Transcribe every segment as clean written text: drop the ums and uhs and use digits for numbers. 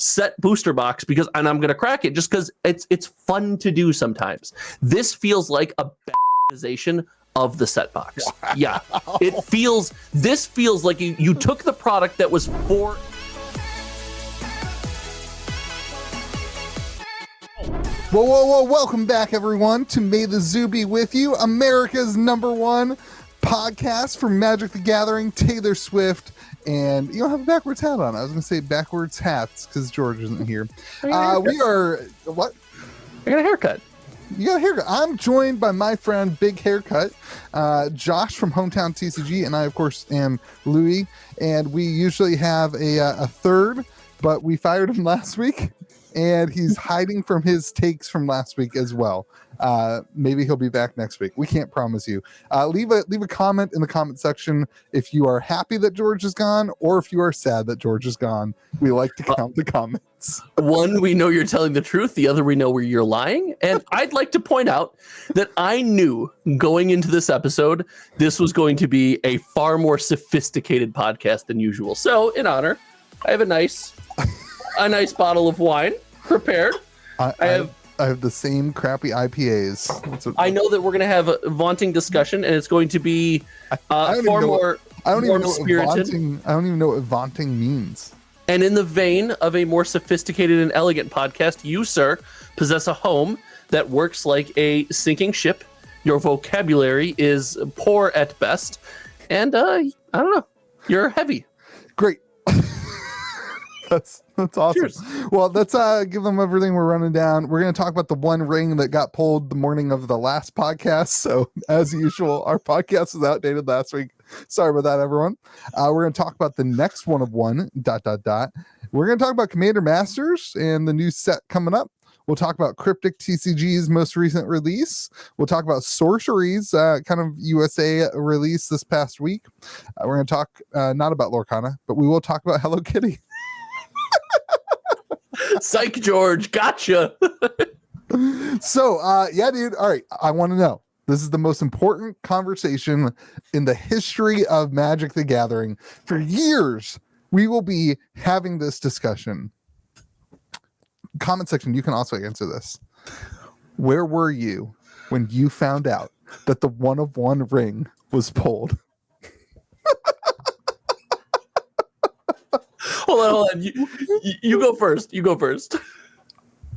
set booster box and I'm gonna crack it just because it's fun to do sometimes. This feels like a bastardization of the set box. Wow. Yeah, this feels like you took the product that was for. Whoa, welcome back everyone to Metazoo be with you, America's #1 podcast for Magic the Gathering, Taylor Swift, and you don't have a backwards hat on. I was going to say backwards hats because George isn't here. We are, what? I got a haircut. You got a haircut. I'm joined by my friend Big Haircut, Josh from Hometown TCG, and I of course am Louis, and we usually have a third, but we fired him last week. And he's hiding from his takes from last week as well. Maybe he'll be back next week. We can't promise you. Leave a comment in the comment section if you are happy that George is gone or if you are sad that George is gone. We like to count the comments. One, we know you're telling the truth. The other, we know where you're lying. And I'd like to point out that I knew going into this episode, this was going to be a far more sophisticated podcast than usual. So in honor, I have a nice bottle of wine prepared. I have the same crappy IPAs. I know that we're going to have a vaunting discussion, and it's going to be far more spirited. I don't even know what vaunting means. And in the vein of a more sophisticated and elegant podcast, you, sir, possess a home that works like a sinking ship. Your vocabulary is poor at best, and I don't know, you're heavy. Great. That's awesome. Cheers. Well, let's give them everything we're running down. We're going to talk about the one ring that got pulled the morning of the last podcast. So as usual, our podcast was outdated last week. Sorry about that, everyone. We're going to talk about the next one of one, ... We're going to talk about Commander Masters and the new set coming up. We'll talk about Cryptic TCG's most recent release. We'll talk about Sorcery's kind of USA release this past week. We're going to talk not about Lorcana, but we will talk about Hello Kitty. Psych, George, gotcha. So yeah, dude, all right, I want to know, this is the most important conversation in the history of Magic the Gathering. For years we will be having this discussion. Comment section, you can also answer this. Where were you when you found out that the one of one ring was pulled? Hold on. You go first. You go first.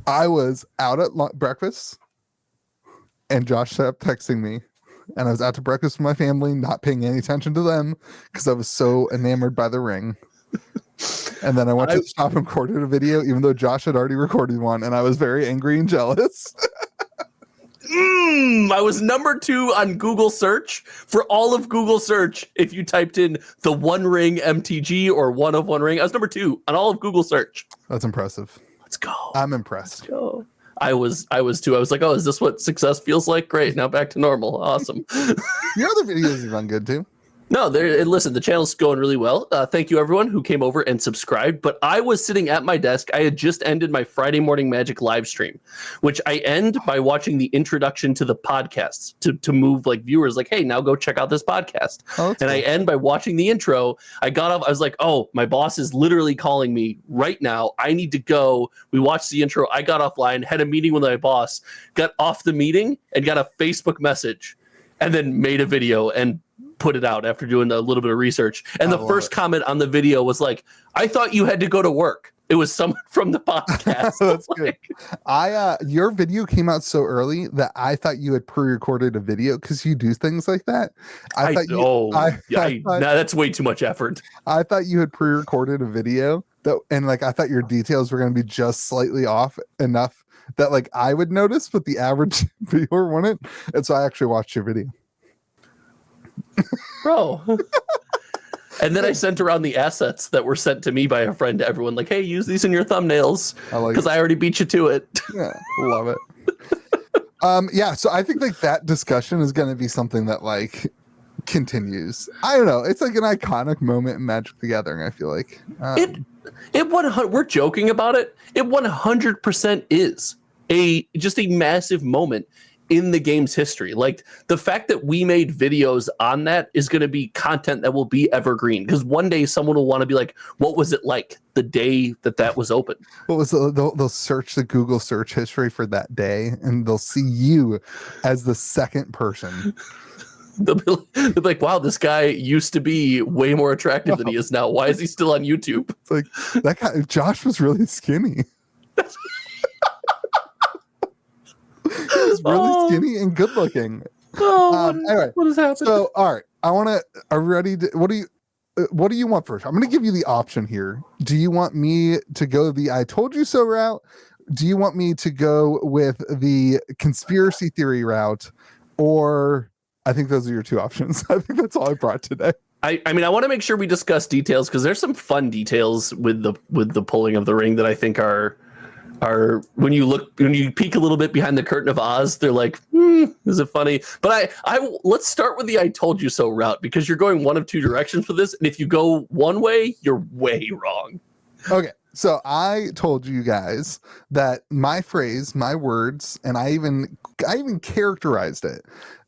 I was out at breakfast, and Josh kept texting me, and I was out to breakfast with my family, not paying any attention to them because I was so enamored by the ring. And then I went to the shop and recorded a video, even though Josh had already recorded one, and I was very angry and jealous. I was #2 on Google search for all of Google search. If you typed in the One Ring MTG or one of one ring, I was #2 on all of Google search. That's impressive. Let's go. I'm impressed. Let's go. I was too. I was like, oh, is this what success feels like? Great. Now back to normal. Awesome. Your other videos have done good too. No, listen, the channel's going really well. Thank you, everyone who came over and subscribed. But I was sitting at my desk. I had just ended my Friday Morning Magic live stream, which I end by watching the introduction to the podcasts to move like viewers like, hey, now go check out this podcast. Oh, and cool. I end by watching the intro. I got off. I was like, oh, my boss is literally calling me right now. I need to go. We watched the intro. I got offline, had a meeting with my boss, got off the meeting and got a Facebook message and then made a video and put it out after doing a little bit of research. And the first comment on the video was like, I thought you had to go to work. It was someone from the podcast. That's good. Your video came out so early that I thought you had pre-recorded a video because you do things like that. That's way too much effort. I thought you had pre-recorded a video and like I thought your details were going to be just slightly off enough that like I would notice, but the average viewer wouldn't. And so I actually watched your video. Bro. And then I sent around the assets that were sent to me by a friend to everyone, like, hey, use these in your thumbnails because I already beat you to it. Yeah, love it. Yeah, so I think like that discussion is going to be something that like continues. I don't know. It's like an iconic moment in Magic the Gathering, I feel like. We're joking about it. It 100% is just a massive moment in the game's history. Like the fact that we made videos on that is going to be content that will be evergreen, because one day someone will want to be like, what was it like the day that was open? What was they'll search the Google search history for that day, and they'll see you as the second person. They'll be like, wow, this guy used to be way more attractive than he is now. Why is he still on YouTube? It's like, that guy, Josh was really skinny. He was really skinny and good looking. Anyway, what has happened? So, all right, are you ready to, what do you want first? I'm going to give you the option here. Do you want me to go the I told you so route? Do you want me to go with the conspiracy theory route? Or I think those are your two options. I think that's all I brought today. I mean, I want to make sure we discuss details, because there's some fun details with the pulling of the ring that I think are when you peek a little bit behind the curtain of Oz, they're like, is it funny? But let's start with the I told you so route, because you're going one of two directions for this, and if you go one way, you're way wrong. Okay, so I told you guys that my phrase, my words, and I even characterized it,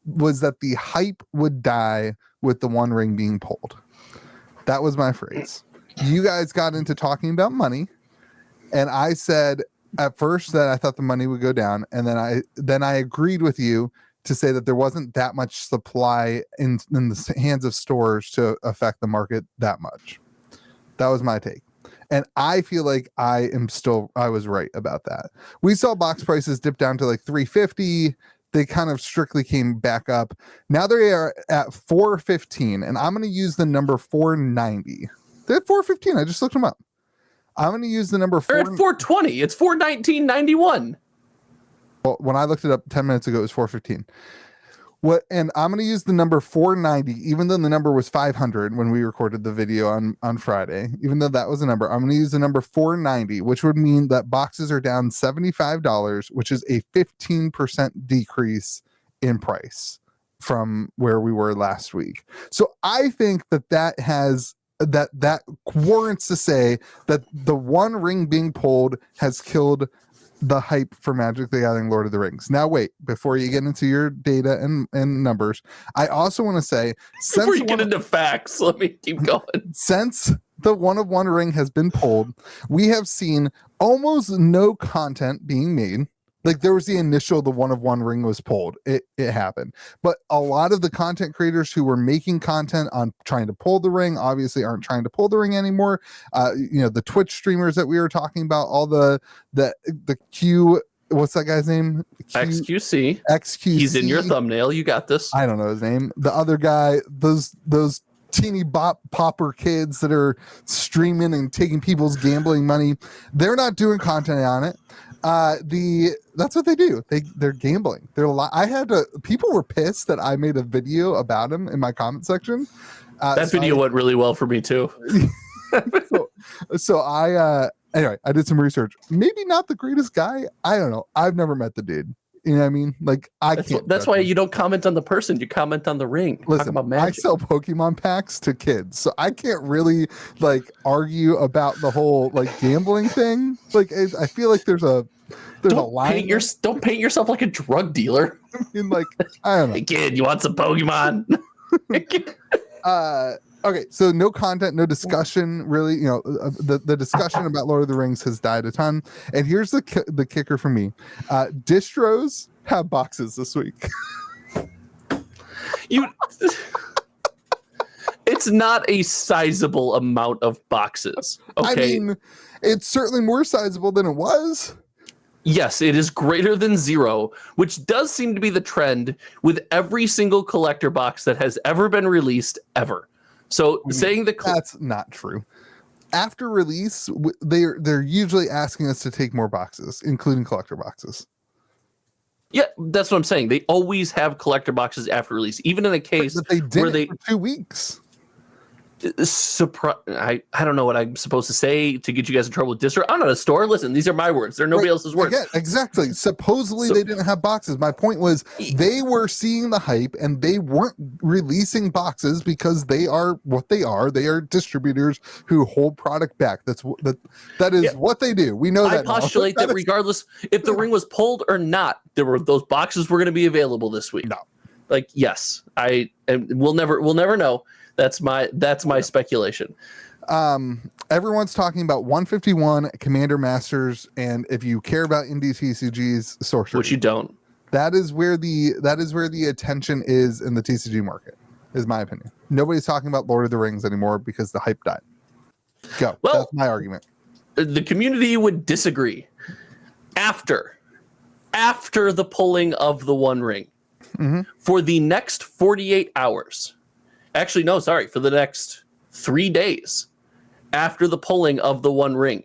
was that the hype would die with the One Ring being pulled. That was my phrase. You guys got into talking about money, and I said at first that I thought the money would go down, and then I agreed with you to say that there wasn't that much supply in the hands of stores to affect the market that much. That was my take. And I feel like I was right about that. We saw box prices dip down to like $350. They kind of strictly came back up. Now they are at $415, and I'm going to use the number 490. They're at $415. I just looked them up. I'm going to use the number 4. They're at $420. It's $419.91. Well, when I looked it up 10 minutes ago, it was $415. And I'm going to use the number 490, even though the number was 500 when we recorded the video on Friday. Even though that was a number, I'm going to use the number 490, which would mean that boxes are down $75, which is a 15% decrease in price from where we were last week. So I think that has that warrants to say that the One Ring being pulled has killed the hype for Magic the Gathering Lord of the Rings. Now wait, before you get into your data and numbers, I also want to say, before you get into facts, let me keep going. Since the One Ring has been pulled, we have seen almost no content being made. Like there was the initial, the One Ring was pulled. It happened. But a lot of the content creators who were making content on trying to pull the ring obviously aren't trying to pull the ring anymore. The Twitch streamers that we were talking about, all the Q, what's that guy's name? XQC. He's in your thumbnail. You got this. I don't know his name. The other guy, those teeny popper kids that are streaming and taking people's gambling money, they're not doing content on it. That's what they do. They're gambling. People were pissed that I made a video about him in my comment section. That video went really well for me too. Anyway, I did some research. Maybe not the greatest guy. I don't know. I've never met the dude. You know what I mean? Like that's why you don't comment on the person, you comment on the ring. Listen, I sell Pokemon packs to kids, so I can't really argue about the whole gambling thing. I feel like there's a line. Don't paint yourself like a drug dealer. I mean, I don't know. Hey kid, you want some Pokemon? Okay, so no content, no discussion, really. The discussion about Lord of the Rings has died a ton. And here's the kicker for me: distros have boxes this week. It's not a sizable amount of boxes. Okay, I mean, it's certainly more sizable than it was. Yes, it is greater than 0, which does seem to be the trend with every single collector box that has ever been released ever. So saying that's not true. After release, they're usually asking us to take more boxes, including collector boxes. Yeah, that's what I'm saying. They always have collector boxes after release, even in a case but they did for 2 weeks. I don't know what I'm supposed to say to get you guys in trouble with distro. I'm not a store. Listen, these are my words. They're nobody else's words. Yeah, exactly. Supposedly they didn't have boxes. My point was they were seeing the hype and they weren't releasing boxes because they are what they are. They are distributors who hold product back. That is what they do. We know that. I postulate that regardless if the ring was pulled or not, those boxes were going to be available this week. No. Like, yes, we'll never know. That's my speculation. Everyone's talking about 151 Commander Masters, and if you care about indie TCGs, Sorcery, Which you don't. That is where the attention is in the TCG market, is my opinion. Nobody's talking about Lord of the Rings anymore because the hype died. Well, that's my argument. The community would disagree. After the pulling of the One Ring, for the next 48 hours, actually, no, sorry, for the next 3 days after the pulling of the One Ring,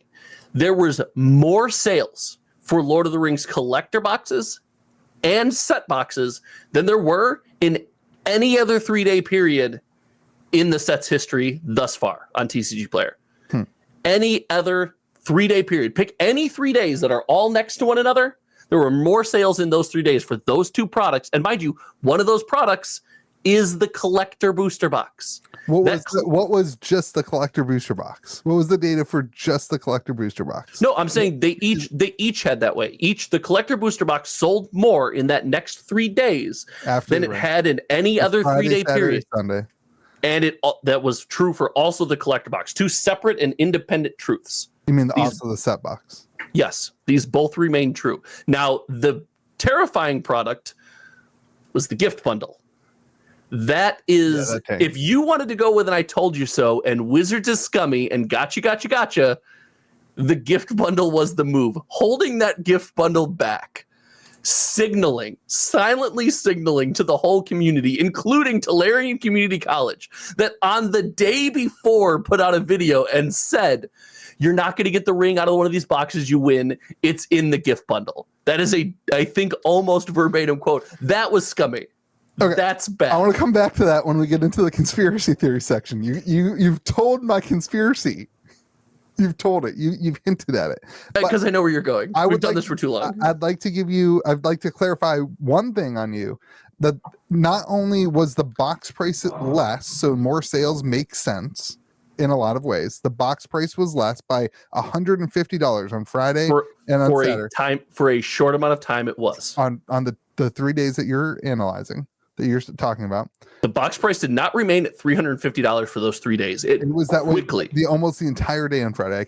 there was more sales for Lord of the Rings collector boxes and set boxes than there were in any other 3-day period in the set's history thus far on TCG Player. Any other 3-day period, pick any 3 days that are all next to one another, there were more sales in those 3 days for those two products. And mind you, one of those products is the collector booster box. What was just the collector booster box? What was the data for just the collector booster box? No, I'm saying they each had that way. The collector booster box sold more in that next 3 days than it had in any other 3-day period. Sunday. And that was true for also the collector box. Two separate and independent truths. You mean also the set box? Yes, these both remain true. Now, the terrifying product was the gift bundle. That is, if you wanted to go with an I told you so and Wizards is scummy and gotcha, the gift bundle was the move. Holding that gift bundle back, silently signaling to the whole community, including Tolarian Community College, that on the day before put out a video and said, you're not going to get the ring out of one of these boxes you win. It's in the gift bundle. That is I think, almost verbatim quote. That was scummy. Okay. That's bad. I want to come back to that when we get into the conspiracy theory section. You've told my conspiracy. You've told it. You've hinted at it. Because I know where you're going. We've done this for too long. I'd like to clarify one thing on you. That not only was the box price less, so more sales make sense in a lot of ways. The box price was less by $150 on Friday and on Saturday. For a short amount of time, it was. On the 3 days that you're analyzing, that you're talking about. The box price did not remain at $350 for those 3 days. It was that quickly. Almost the entire day on Friday.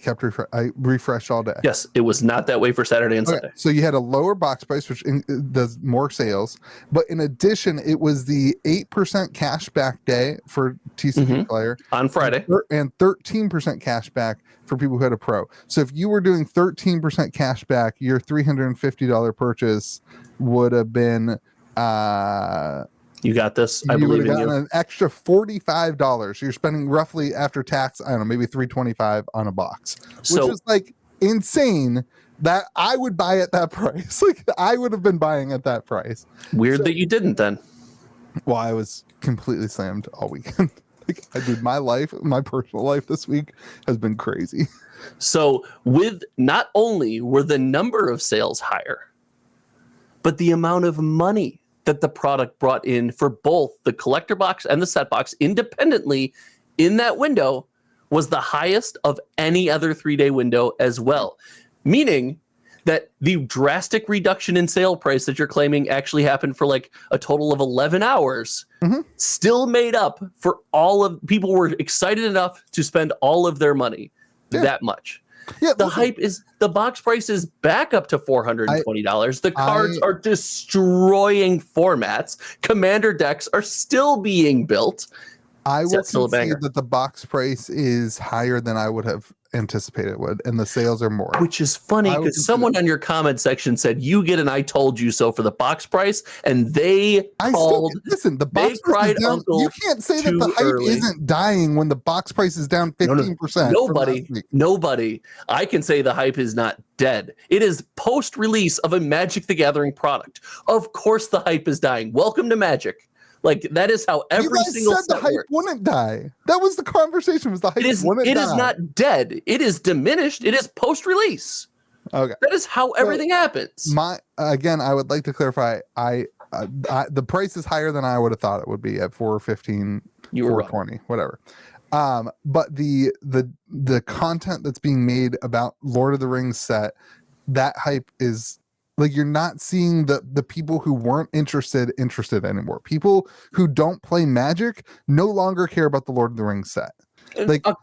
I refreshed all day. Yes, it was not that way for Saturday and Sunday. So you had a lower box price, which does more sales. But in addition, it was the 8% cashback day for TCG Player on Friday, and 13% cashback for people who had a pro. So if you were doing 13% cashback, your $350 purchase would have been you got this. I believe in you. An extra $45. You're spending roughly after tax, I don't know, maybe $325 on a box, which is like insane. That I would buy at that price. Like I would have been buying at that price. Weird that you didn't then. Well, I was completely slammed all weekend. My personal life this week has been crazy. So with not only were the number of sales higher, but the amount of money that the product brought in for both the collector box and the set box independently in that window was the highest of any other 3-day window as well. Meaning that the drastic reduction in sale price that you're claiming actually happened for like a total of 11 hours still made up for all of people were excited enough to spend all of their money that much. Yeah, the box price is back up to $420. The cards are destroying formats. Commander decks are still being built. I will concede that the box price is higher than I would have anticipated it would, and the sales are more. Which is funny because someone on your comment section said you get an I told you so for the box price, and the box price is down. You can't say that the hype isn't dying when the box price is down 15%. Nobody. I can say the hype is not dead. It is post-release of a Magic the Gathering product. Of course the hype is dying. Welcome to Magic. Like that is how every single said the hype works. Wouldn't die. That was the conversation. Was the hype wouldn't die? It is not dead. It is diminished. It is post-release. Okay, that is how everything happens. I would like to clarify. The price is higher than I would have thought it would be at $415. You were $420, whatever. But the content that's being made about Lord of the Rings set, that hype is Like you're not seeing the people who weren't interested anymore. People who don't play Magic no longer care about the Lord of the Rings set. Like a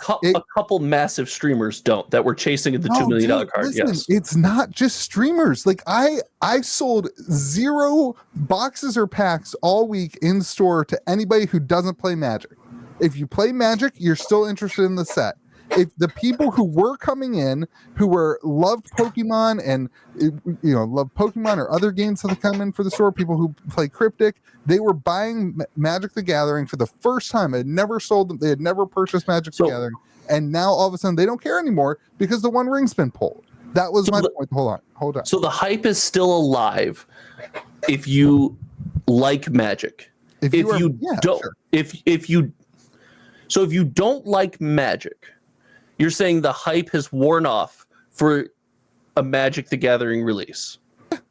couple massive streamers don't that were chasing the $2 million card. Listen, yes, it's not just streamers. Like I sold 0 boxes or packs all week in store to anybody who doesn't play Magic. If you play Magic, you're still interested in the set. If the people who were coming in who loved Pokemon and love Pokemon or other games that come in for the store, people who play Cryptic, they were buying Magic the Gathering for the first time. It had never sold them. They had never purchased Magic the Gathering, and now all of a sudden they don't care anymore because the One Ring's been pulled. That was my point. Hold on. So the hype is still alive if you like Magic. If you don't like Magic, you're saying the hype has worn off for a Magic the Gathering release.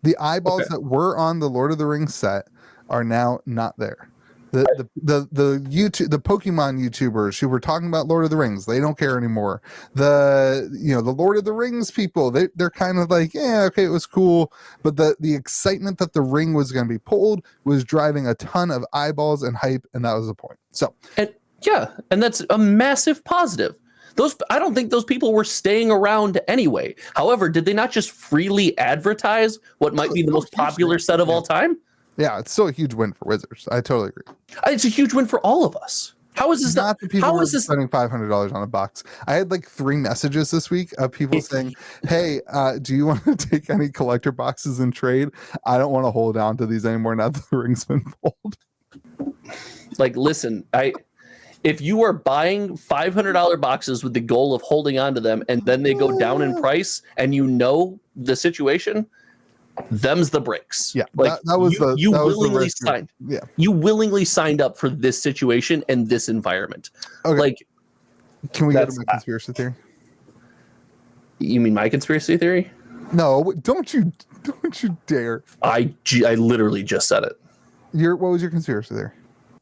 The eyeballs that were on the Lord of the Rings set are now not there. The Pokemon YouTubers who were talking about Lord of the Rings, they don't care anymore. The Lord of the Rings people, they're kind of like, yeah, okay, it was cool, but the excitement that the ring was going to be pulled was driving a ton of eyeballs and hype, and that was the point. So and that's a massive positive. I don't think those people were staying around anyway. However, did they not just freely advertise what might be the most popular set of all time? Yeah, it's still a huge win for Wizards. I totally agree. It's a huge win for all of us. How is this not the people who are spending $500 on a box? I had like 3 messages this week of people saying, "Hey, do you want to take any collector boxes in trade? I don't want to hold on to these anymore now that the ring's been pulled." Like, listen, if you are buying $500 boxes with the goal of holding on to them and then they go down in price and you know the situation, them's the breaks. Yeah, like you willingly signed up for this situation and this environment. Okay. Like, can we go to my conspiracy theory? You mean my conspiracy theory? No, don't you dare. I literally just said it. What was your conspiracy theory?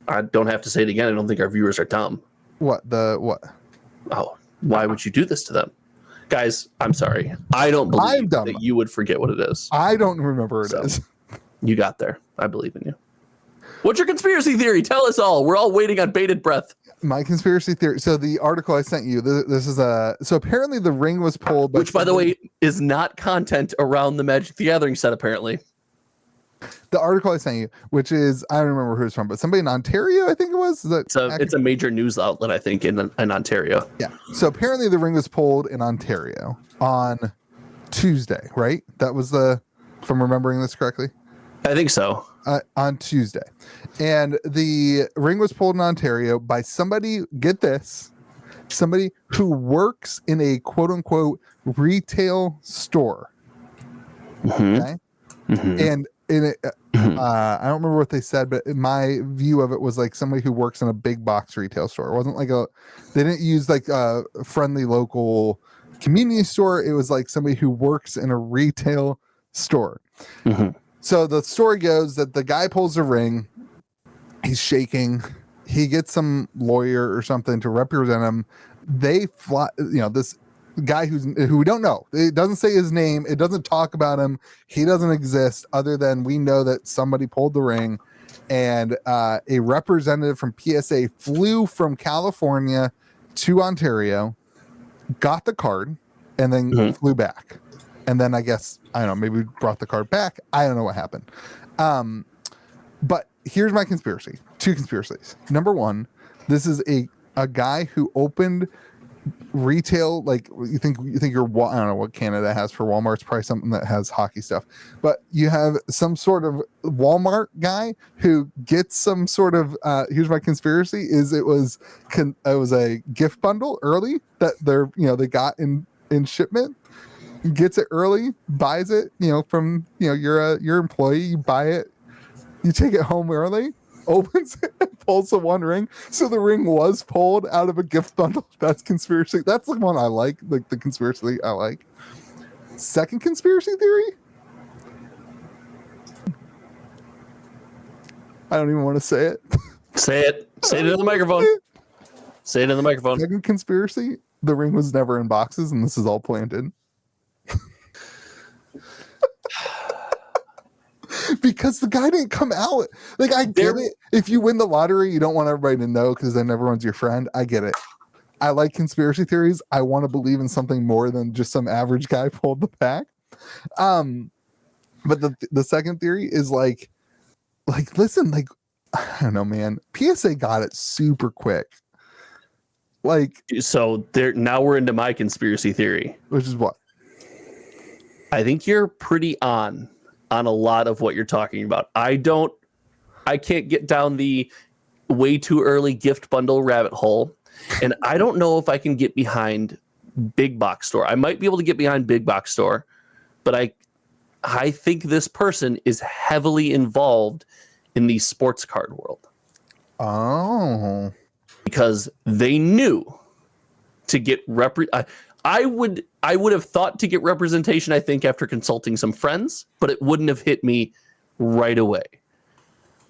I don't have to say it again. I don't think our viewers are dumb. What? Oh, why would you do this to them? Guys, I'm sorry. I don't believe that you would forget what it is. I don't remember it is. You got there. I believe in you. What's your conspiracy theory? Tell us all. We're all waiting on bated breath. My conspiracy theory. So the article I sent you, this is so apparently the ring was pulled. Which, by the way, is not content around the Magic the Gathering set, apparently. The article I sent you, which is, I don't remember who it's from, but somebody in Ontario, I think it was. It's a major news outlet, I think, in Ontario. Yeah. So apparently the ring was pulled in Ontario on Tuesday, right? That was if I'm remembering this correctly. I think so. On Tuesday. And the ring was pulled in Ontario by somebody, get this, somebody who works in a quote unquote retail store. Mm-hmm. Okay. Mm-hmm. And in it, I don't remember what they said, but my view of it was like somebody who works in a big box retail store. It wasn't like they didn't use like a friendly local community store. It was like somebody who works in a retail store. Mm-hmm. So the story goes that the guy pulls a ring, he's shaking, he gets some lawyer or something to represent him. They fly, this guy who we don't know. It doesn't say his name. It doesn't talk about him. He doesn't exist other than we know that somebody pulled the ring, and a representative from PSA flew from California to Ontario, got the card, and then flew back. And then I guess, I don't know, maybe brought the card back. I don't know what happened. But here's my conspiracy. 2 conspiracies. Number 1, this is a guy who opened retail, like you think you're, I don't know what Canada has for Walmart. It's probably something that has hockey stuff, but you have some sort of Walmart guy who gets some sort of here's my conspiracy is it was a gift bundle early that they got in shipment, gets it early, buys it from your employee, you buy it, you take it home early, opens it and pulls the one ring. So the ring was pulled out of a gift bundle. That's conspiracy. That's the one I like the conspiracy I like. Second conspiracy theory, I don't even want to say it. Say it in the microphone. Say it in the microphone. Second conspiracy, the ring was never in boxes and this is all planted. because the guy didn't come out. Like, I get it. If you win the lottery, you don't want everybody to know because then everyone's your friend. I get it. I like conspiracy theories. I want to believe in something more than just some average guy pulled the pack. But the second theory is like listen, like, I don't know, man. PSA got it super quick. Like, so there, now we're into my conspiracy theory, which is what? I think you're pretty on a lot of what you're talking about. I can't get down the way too early gift bundle rabbit hole. And I don't know if I can get behind big box store. I might be able to get behind big box store, but I think this person is heavily involved in the sports card world. Oh. Because they knew to get I would have thought to get representation, I think, after consulting some friends, but it wouldn't have hit me right away.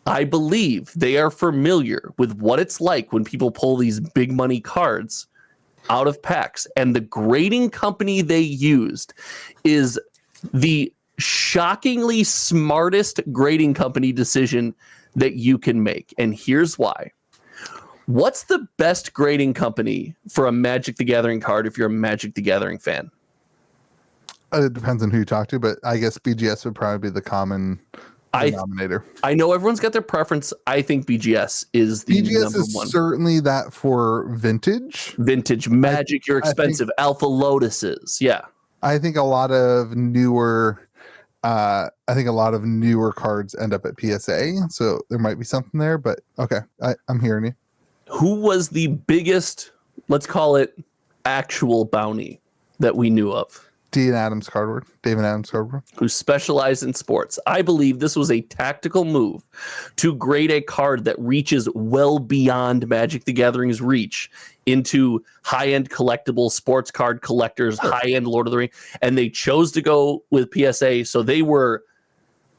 I believe they are familiar with what it's like when people pull these big money cards out of packs, and the grading company they used is the shockingly smartest grading company decision that you can make. And here's why. What's the best grading company for a Magic the Gathering card if you're a Magic the Gathering fan? It depends on who you talk to, but I guess BGS would probably be the common denominator. I know everyone's got their preference. I think BGS is the number one. Certainly that for vintage. Vintage Magic, you're expensive. Alpha Lotuses, yeah. I think a lot of newer cards end up at PSA, so there might be something there, but okay, I'm hearing you. Who was the biggest, let's call it, actual bounty that we knew of? David Adams Cardboard. Who specialized in sports. I believe this was a tactical move to grade a card that reaches well beyond Magic the Gathering's reach into high-end collectible sports card collectors, high-end Lord of the Rings, and they chose to go with PSA, so they were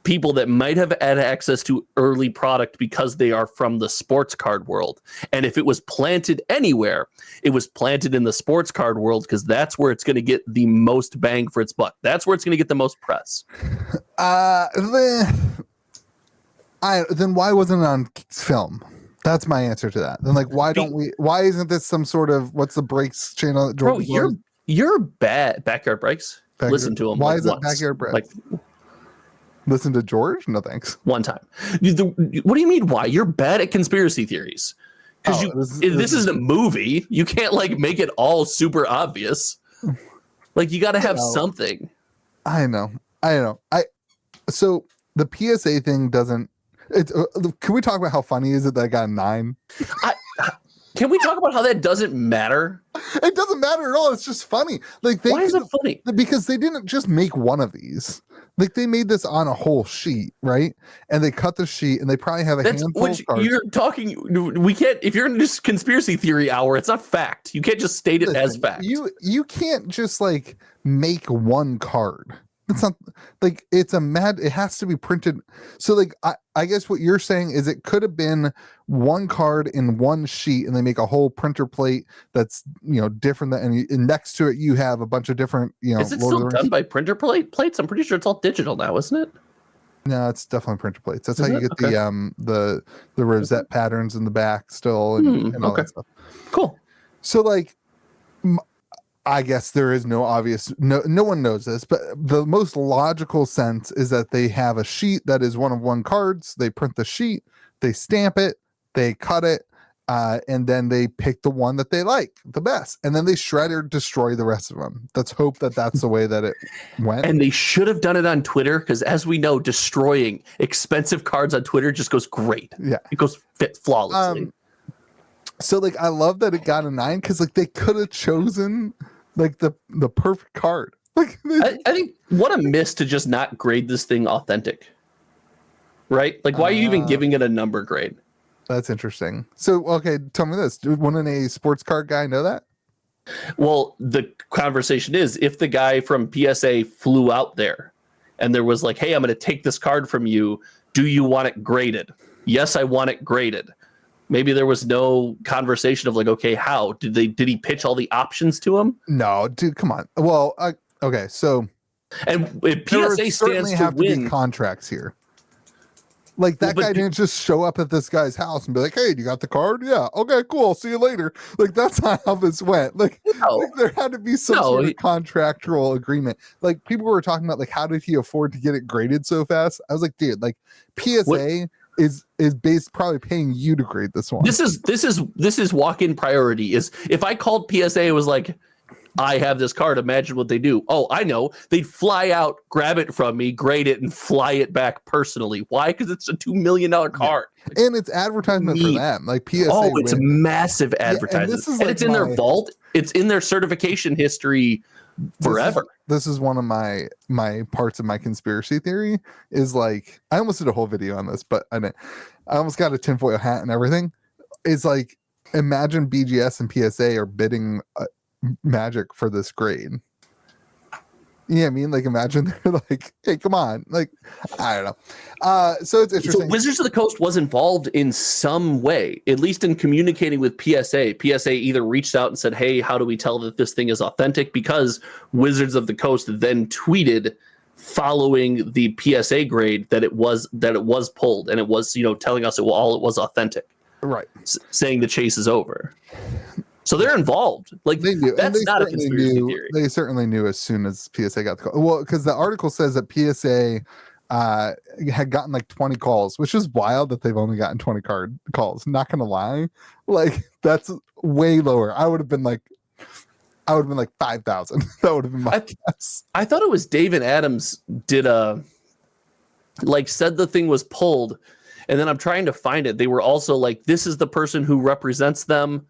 people that might have had access to early product because they are from the sports card world. And if it was planted anywhere, it was planted in the sports card world because that's where it's going to get the most bang for its buck. That's where it's going to get the most press. Then why wasn't it on film? That's my answer to that. Then, like, why isn't this some sort of, what's the breaks channel that Bro, you're bad. Backyard Breaks. Listen to them. Why is it Backyard Breaks? Listen to George? No, thanks. One time. What do you mean why? You're bad at conspiracy theories. Because this isn't a movie. You can't, like, make it all super obvious. Like, you got to have something. I know. So the PSA thing doesn't. Can we talk about how funny is it that I got a 9? Can we talk about how that doesn't matter? It doesn't matter at all. It's just funny. Like, why is it funny? Because they didn't just make one of these. Like, they made this on a whole sheet, right? And they cut the sheet, and they probably have a handful of cards. You're talking. We can't. If you're in this conspiracy theory hour, it's not fact. You can't just state it as fact. You can't just, like, make one card. It's not like it has to be printed. So, like, I guess what you're saying is it could have been one card in one sheet and they make a whole printer plate that's, different than, and next to it you have a bunch of different, Is it still done by printer plates? I'm pretty sure it's all digital now, isn't it? No, it's definitely printer plates. That's how you get the rosette patterns in the back still and all that stuff. Cool. So, like, I guess there is no obvious, no one knows this, but the most logical sense is that they have a sheet that is one of one cards. They print the sheet, they stamp it, they cut it, and then they pick the one that they like the best. And then they shred or destroy the rest of them. Let's hope that that's the way that it went. And they should have done it on Twitter because, as we know, destroying expensive cards on Twitter just goes great. Yeah. It goes flawlessly. So, like, I love that it got a 9 because, like, they could have chosen, like, the perfect card. Like, I think what a miss to just not grade this thing authentic, right? Like, why are you even giving it a number grade? That's interesting. So, okay, tell me this: wouldn't a sports card guy know that? Well, the conversation is if the guy from PSA flew out there and there was like, "Hey, I'm going to take this card from you. Do you want it graded?" Yes, I want it graded. Maybe there was no conversation of like, okay, how did he pitch all the options to him? No, dude, come on. Well, okay, so and if PSA stands to have win, to be contracts here. Like that Well, guy didn't just show up at this guy's house and be like, "Hey, do you got the card? Yeah, okay, cool. See you later." Like that's not how this went. Like No, there had to be some No, sort of he- contractual agreement. Like people were talking about like how did he afford to get it graded so fast? I was like, dude, like PSA is based probably paying you to grade this one. this is walk-in priority. Is if I called PSA, it was like, I have this card. Imagine what they do. Oh, I know. They'd fly out, grab it from me, grade it, and fly it back personally. Why? Because it's a $2 million card. And it's advertisement for them. Like PSA. Oh, it's wins. massive advertisement. and this is and like it's in their vault. It's in their certification history forever. This is one of my parts of my conspiracy theory is like I almost did a whole video on this, but I almost got a tinfoil hat and everything. It's like imagine BGS and PSA are bidding Magic for this grade. Yeah, I mean, like imagine they're like, "Hey, come on!" Like, I don't know. So it's interesting. So Wizards of the Coast was involved in some way, at least in communicating with PSA. PSA either reached out and said, "Hey, how do we tell that this thing is authentic?" Because Wizards of the Coast then tweeted following the PSA grade that it was pulled and it was telling us it was authentic, right? Saying the chase is over. So they're involved. Like they knew. That's not a conspiracy theory. They certainly knew as soon as PSA got the call. Well, because the article says that PSA had gotten like 20 calls, which is wild that they've only gotten 20 calls. Not gonna lie, like that's way lower. I would have been like 5,000. That would have been my guess. I thought it was David Adams did said the thing was pulled, and then I'm trying to find it. They were also like, this is the person who represents them.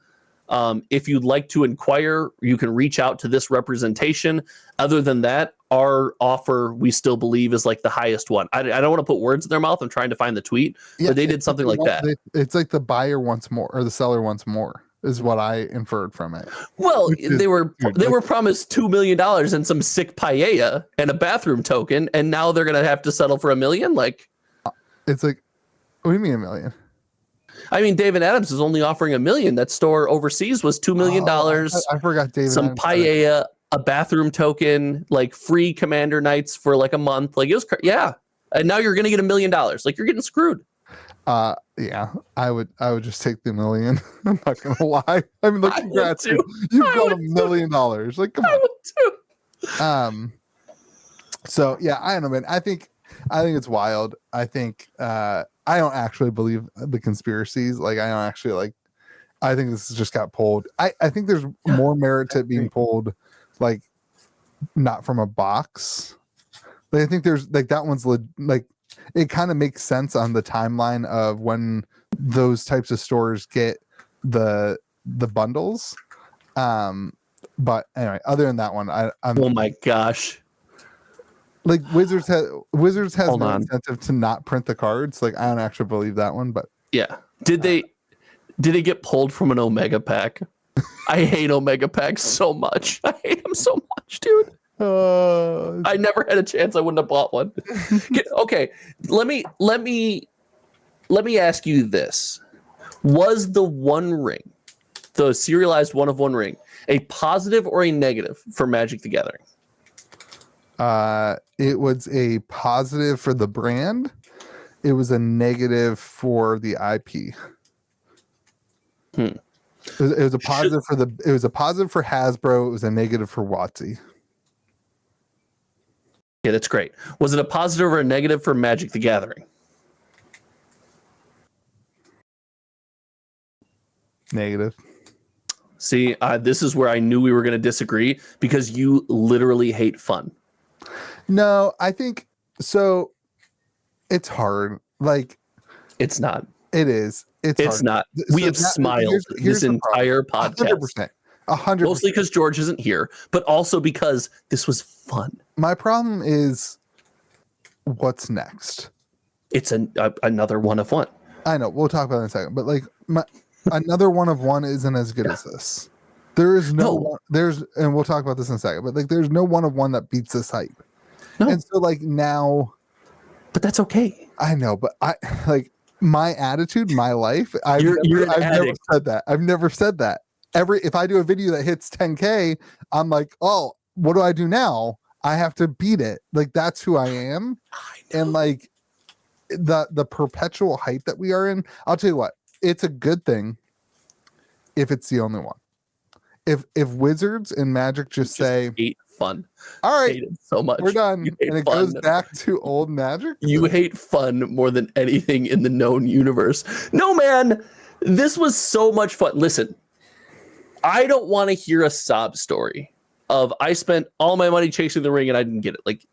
If you'd like to inquire, you can reach out to this representation. Other than that, our offer, we still believe, is like the highest one. I don't want to put words in their mouth. I'm trying to find the tweet, but they did something like that. It's like the buyer wants more or the seller wants more is what I inferred from it. Well, they were promised $2 million and some sick paella and a bathroom token, and now they're gonna have to settle for $1 million. Like, it's like, what do you mean $1 million? I mean, David Adams is only offering $1 million. That store overseas was $2 million. I forgot David. Some Adams paella, a bathroom token, like free commander nights for like a month. Like it was, yeah. And now you're gonna get $1 million. Like you're getting screwed. Yeah, I would just take the $1 million. I'm not gonna lie. I mean, look, congrats, you've got $1 million. Like, come on. So yeah, I don't know, man. I think it's wild. I think I don't actually believe the conspiracies. Like I don't actually like. I think this just got pulled. I think there's more merit to it being pulled, like not from a box. Like I think there's like that one's like it kind of makes sense on the timeline of when those types of stores get the bundles. But anyway, other than that one, I'm oh my gosh. Like Wizards has no incentive to not print the cards. Like I don't actually believe that one, but yeah. Did they get pulled from an Omega pack? I hate Omega packs so much. I hate them so much, dude. I never had a chance. I wouldn't have bought one. Okay, let me ask you this: was the One Ring, the serialized one of one ring, a positive or a negative for Magic the Gathering? It was a positive for the brand. It was a negative for the IP. It was a positive it was a positive for Hasbro. It was a negative for WotC. Yeah, that's great. Was it a positive or a negative for Magic the Gathering? Negative. See, this is where I knew we were going to disagree because you literally hate fun. No, I think so. It's hard. Like it's not. It is. It's hard. Not. We have smiled this entire podcast. 100%. Mostly because George isn't here, but also because this was fun. My problem is what's next. It's another one of one. I know. We'll talk about it in a second. But like another one of one isn't as good as this. There is no. And we'll talk about this in a second. But like, there's no one of one that beats this hype. No. And so like now. But that's okay. I know. But I like my attitude, my life. I've never said that. I've never said that. If I do a video that hits 10K, I'm like, oh, what do I do now? I have to beat it. Like that's who I am. And like the perpetual hype that we are in, I'll tell you what, it's a good thing if it's the only one. If Wizards and Magic just say hate fun. All right, hate it so much. we're done, and it goes back to old Magic. You hate fun more than anything in the known universe. No, man, this was so much fun. Listen, I don't want to hear a sob story of I spent all my money chasing the ring and I didn't get it. Like,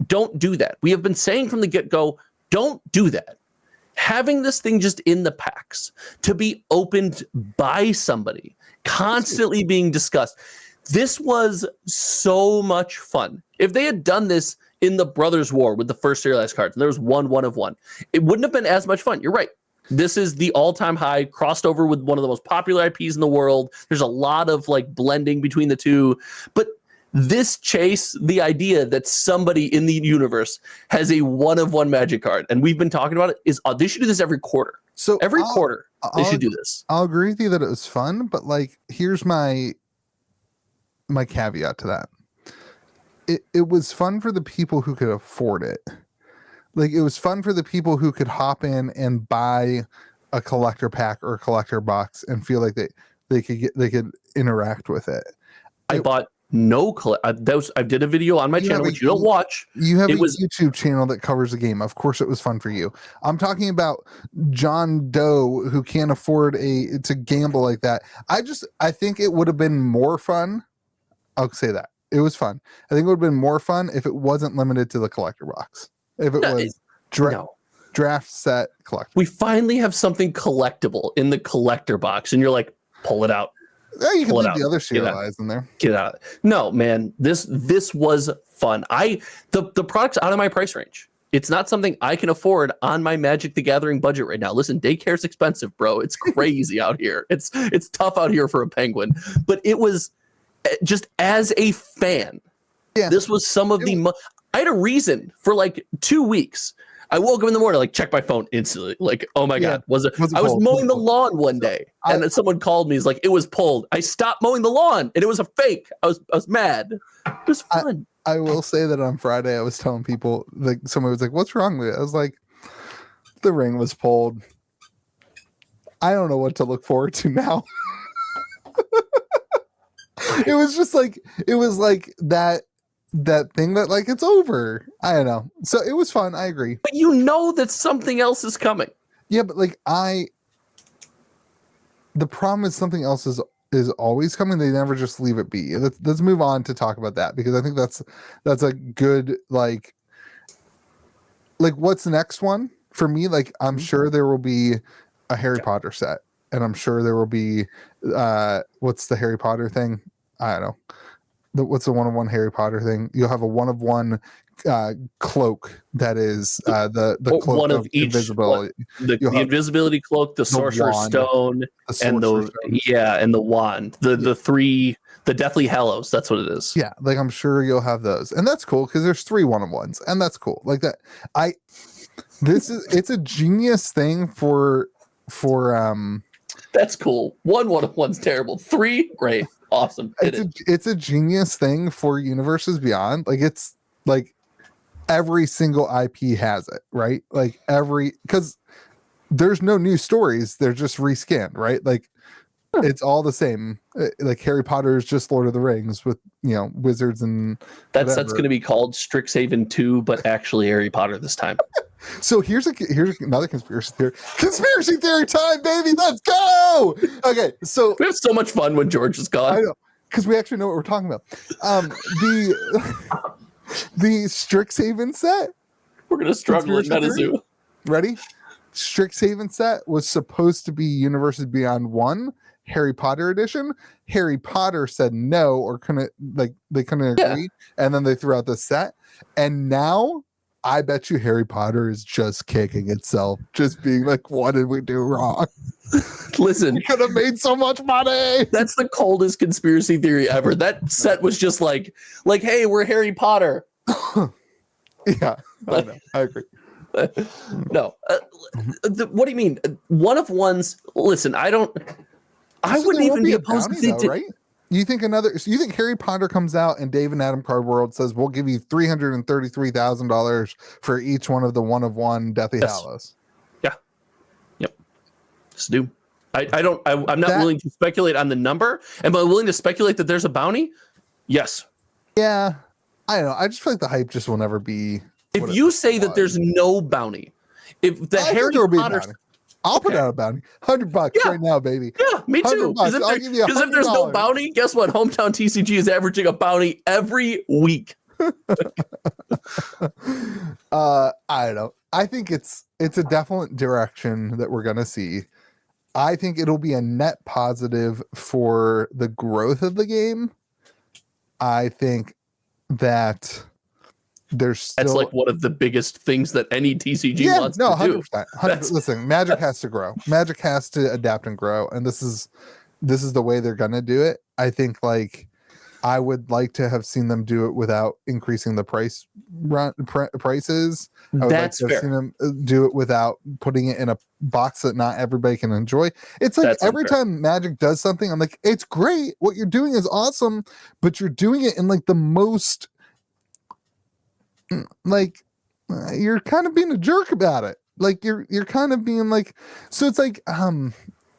don't do that. We have been saying from the get-go, don't do that. Having this thing just in the packs to be opened by somebody, constantly being discussed. This was so much fun. If they had done this in the Brothers War with the first serialized cards, and there was one of one, it wouldn't have been as much fun. You're right. This is the all-time high, crossed over with one of the most popular IPs in the world. There's a lot of like blending between the two, but this chase, the idea that somebody in the universe has a one-of-one Magic card, and we've been talking about it, is they should do this every quarter. So every quarter, they should do this. I'll agree with you that it was fun, but like, here's my caveat to that. It was fun for the people who could afford it. Like, it was fun for the people who could hop in and buy a collector pack or a collector box and feel like they could interact with it. I bought no I did a video on my channel, which you don't watch. You have YouTube channel that covers the game. Of course it was fun for you. I'm talking about John Doe who can't afford to gamble like that. I think it would have been more fun. I'll say that. It was fun. I think it would have been more fun if it wasn't limited to the collector box. If it was draft set collector. We finally have something collectible in the collector box, and you're like, pull it out. Yeah, you can leave the other serialized in there. Get out. No, man, this was fun. The product's out of my price range. It's not something I can afford on my Magic the Gathering budget right now. Listen, daycare's expensive, bro. It's crazy out here. It's tough out here for a penguin. But it was just as a fan. Yeah, this was some of I had a reason for like 2 weeks. I woke up in the morning, like, check my phone instantly. Like, oh my God, I was mowing the lawn one day, and then someone called me. He's like, it was pulled. I stopped mowing the lawn, and it was a fake. I was mad. It was fun. I will say that on Friday, I was telling people, like, somebody was like, what's wrong with it? I was like, the ring was pulled. I don't know what to look forward to now. It was just like, that thing that like it's over. I don't know. So it was fun. I agree. But you know that something else is coming. Yeah, but like the problem is something else is always coming. They never just leave it be. Let's move on to talk about that, because I think that's a good like what's the next one for me? Like, I'm sure there will be a Harry Potter set, and I'm sure there will be what's the Harry Potter thing? I don't know. What's the one-of-one Harry Potter thing? You'll have a one-of-one cloak that is the cloak one of each, invisibility. The invisibility cloak, the sorcerer's stone, and the wand. The Deathly Hallows. That's what it is. Yeah, like, I'm sure you'll have those, and that's cool because there's 3 one-of-ones, and that's cool. Like that, it's a genius thing for That's cool. One-of-one's terrible. 3, great. Awesome. It's a genius thing for Universes Beyond. Like, it's like every single IP has it, right? Like because there's no new stories, they're just reskinned, right? Like, it's all the same. Like, Harry Potter is just Lord of the Rings with, wizards and that's going to be called Strixhaven 2, but actually Harry Potter this time. So here's another conspiracy theory. Conspiracy theory time, baby. Let's go. Okay, so we have so much fun when George is gone. I know, because we actually know what we're talking about. The Strixhaven set. We're gonna struggle in Metazoo. Ready? Strixhaven set was supposed to be Universes Beyond 1 Harry Potter edition. Harry Potter said no, or they couldn't agree, and then they threw out the set. And now I bet you Harry Potter is just kicking itself, just being like, what did we do wrong? Listen, we could have made so much money. That's the coldest conspiracy theory ever. That set was just like, hey, we're Harry Potter. Yeah, I agree. No, what do you mean? One-of-ones. Listen, I wouldn't even be opposed to right? You think Harry Potter comes out and Dave and Adam Card World says we'll give you $333,000 for each one of the 1/1 Deathly Hallows? Yeah. Yep. Just do. I'm not willing to speculate on the number. Am I willing to speculate that there's a bounty? Yes. Yeah. I don't know. I just feel like the hype just will never be. If you say that there's no bounty, if the Harry Potter, I'll put out a bounty, $100 right now, baby. Yeah, me too. Because if there's no bounty, guess what? Hometown TCG is averaging a bounty every week. I don't know. I think it's a definite direction that we're gonna see. I think it'll be a net positive for the growth of the game. I think that there's still... That's like one of the biggest things that any TCG wants to 100%, do. 100%. Listen, Magic has to grow. Magic has to adapt and grow, and this is the way they're gonna do it. I think like I would like to have seen them do it without increasing the prices. I would That's like to have seen them do it without putting it in a box that not everybody can enjoy. It's like every time Magic does something, I'm like, it's great. What you're doing is awesome, but you're doing it in like the most, like, you're kind of being a jerk about it. Like you're kind of being like, so it's like,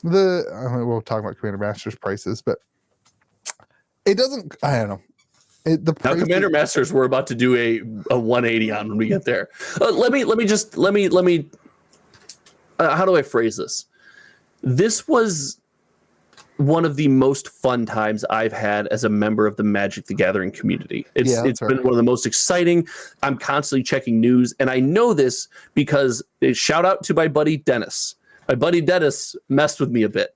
we'll talk about Commander Masters prices, but it doesn't, I don't know. Now, Commander Masters, we're about to do a 180 on when we get there. Let me how do I phrase this? This was one of the most fun times I've had as a member of the Magic the Gathering community. It's been one of the most exciting. I'm constantly checking news, and I know this because shout out to my buddy Dennis. My buddy Dennis messed with me a bit.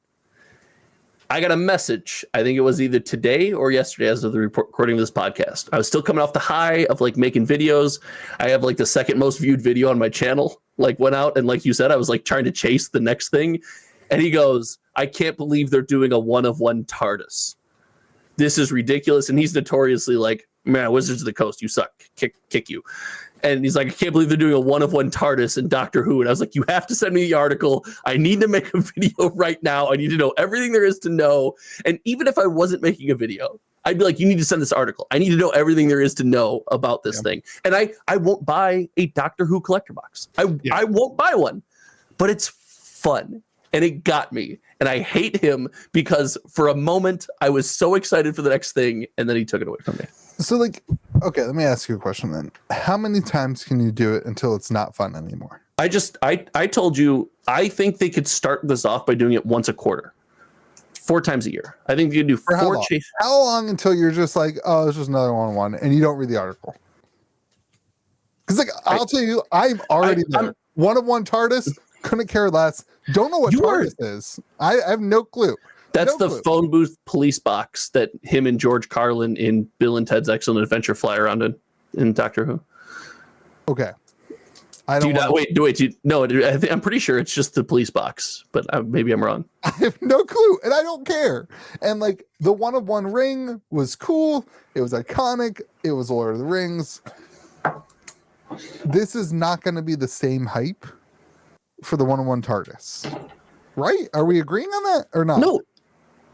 I got a message. I think it was either today or yesterday as of the recording of this podcast. I was still coming off the high of like making videos. I have like the second most viewed video on my channel, like went out. And like you said, I was like trying to chase the next thing. And he goes, I can't believe they're doing a 1/1 TARDIS. This is ridiculous. And he's notoriously like, man, Wizards of the Coast, you suck. Kick you. And he's like, I can't believe they're doing a 1/1 TARDIS in Doctor Who. And I was like, you have to send me the article. I need to make a video right now. I need to know everything there is to know. And even if I wasn't making a video, I'd be like, you need to send this article. I need to know everything there is to know about this thing. And I won't buy a Doctor Who collector box. I won't buy one. But it's fun. And it got me. And I hate him because for a moment, I was so excited for the next thing. And then he took it away from me. So like, okay, let me ask you a question then. How many times can you do it until it's not fun anymore? I told you, I think they could start this off by doing it once a quarter, 4 times a year. I think you could do For 4 chases. How long until you're just like, oh, it's just another 1/1 and you don't read the article? Because like, I'll tell you, I'm already there. 1/1 TARDIS, couldn't care less. Don't know what TARDIS is. I have no clue. That's the phone booth police box that him and George Carlin in Bill and Ted's Excellent Adventure fly around in Doctor Who. Okay. I don't I'm pretty sure it's just the police box, but maybe I'm wrong. I have no clue, and I don't care. And like the 1/1 ring was cool. It was iconic. It was Lord of the Rings. This is not going to be the same hype for the 1/1 TARDIS, right? Are we agreeing on that or not? No.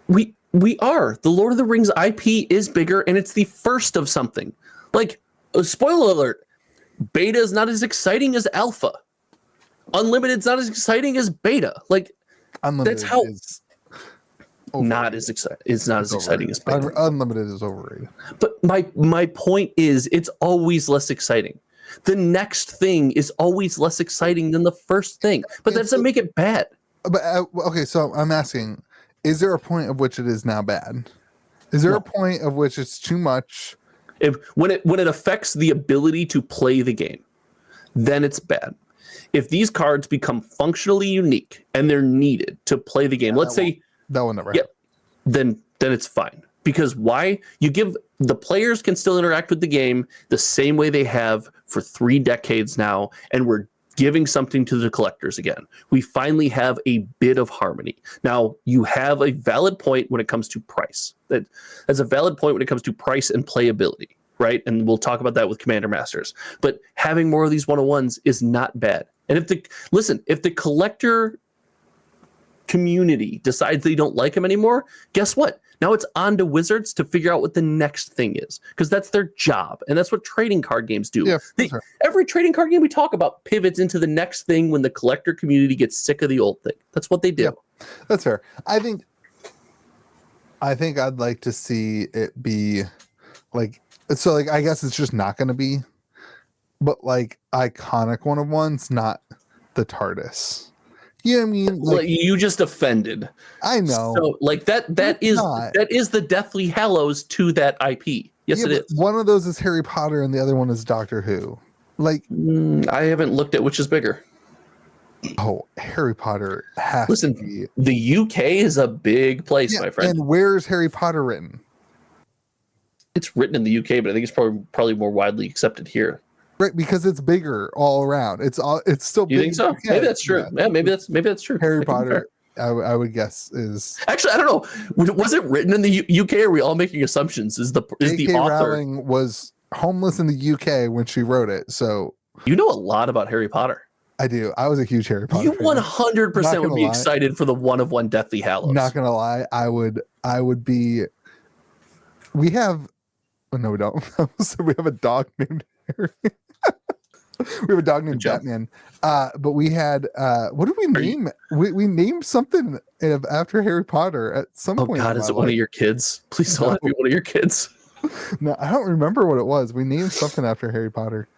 We are. The Lord of the Rings IP is bigger, and it's the first of something. Like, spoiler alert, beta is not as exciting as alpha. Unlimited's not as exciting as beta. Like, Unlimited that's how is not as exciting. It's not as exciting as beta. Unlimited is overrated. But my point is, it's always less exciting. The next thing is always less exciting than the first thing, but that doesn't make it bad. But okay, so I'm asking, is there a point of which it is now bad? Is there a point of which it's too much? When it affects the ability to play the game, then it's bad. If these cards become functionally unique and they're needed to play the game, let's say that will never happen. Then it's fine. Because why? You give the players can still interact with the game the same way they have for 3 decades now, and we're giving something to the collectors again. We finally have a bit of harmony. Now, you have a valid point when it comes to price. That's a valid point when it comes to price and playability, right? And we'll talk about that with Commander Masters. But having more of these 1/1s is not bad. And if the collector community decides they don't like them anymore, guess what? Now it's on to Wizards to figure out what the next thing is, because that's their job, and that's what trading card games do. Yeah, every trading card game we talk about pivots into the next thing when the collector community gets sick of the old thing. That's what they do. Yeah, that's fair. I think I'd like to see it be like, so like, I guess it's just not going to be, but like iconic one of ones, not the TARDIS. You know what I mean? Like, you just offended. I know. So like that is the Deathly Hallows to that IP. Yes, it is. One of those is Harry Potter and the other one is Doctor Who. Like, I haven't looked at which is bigger. Oh, Harry Potter has to be. The UK is a big place, my friend. And where's Harry Potter written? It's written in the UK, but I think it's probably more widely accepted here. Right, because it's bigger all around. It's still big. You think so? Maybe that's true. Yeah, maybe that's true. Harry Potter, I would guess, is actually, I don't know. Was it written in the UK? Or are we all making assumptions? Is the author Rowling was homeless in the UK when she wrote it? So you know a lot about Harry Potter. I do. I was a huge Harry Potter. You 100% would be excited for the one Deathly Hallows. Not gonna lie, I would be. We have. Oh, no, we don't. So we have a dog named Harry. We have a dog named Batman. But we had what did we name? We named something after Harry Potter at some point. Oh God, is it one of your kids? Please don't let it be one of your kids. No, I don't remember what it was. We named something after Harry Potter.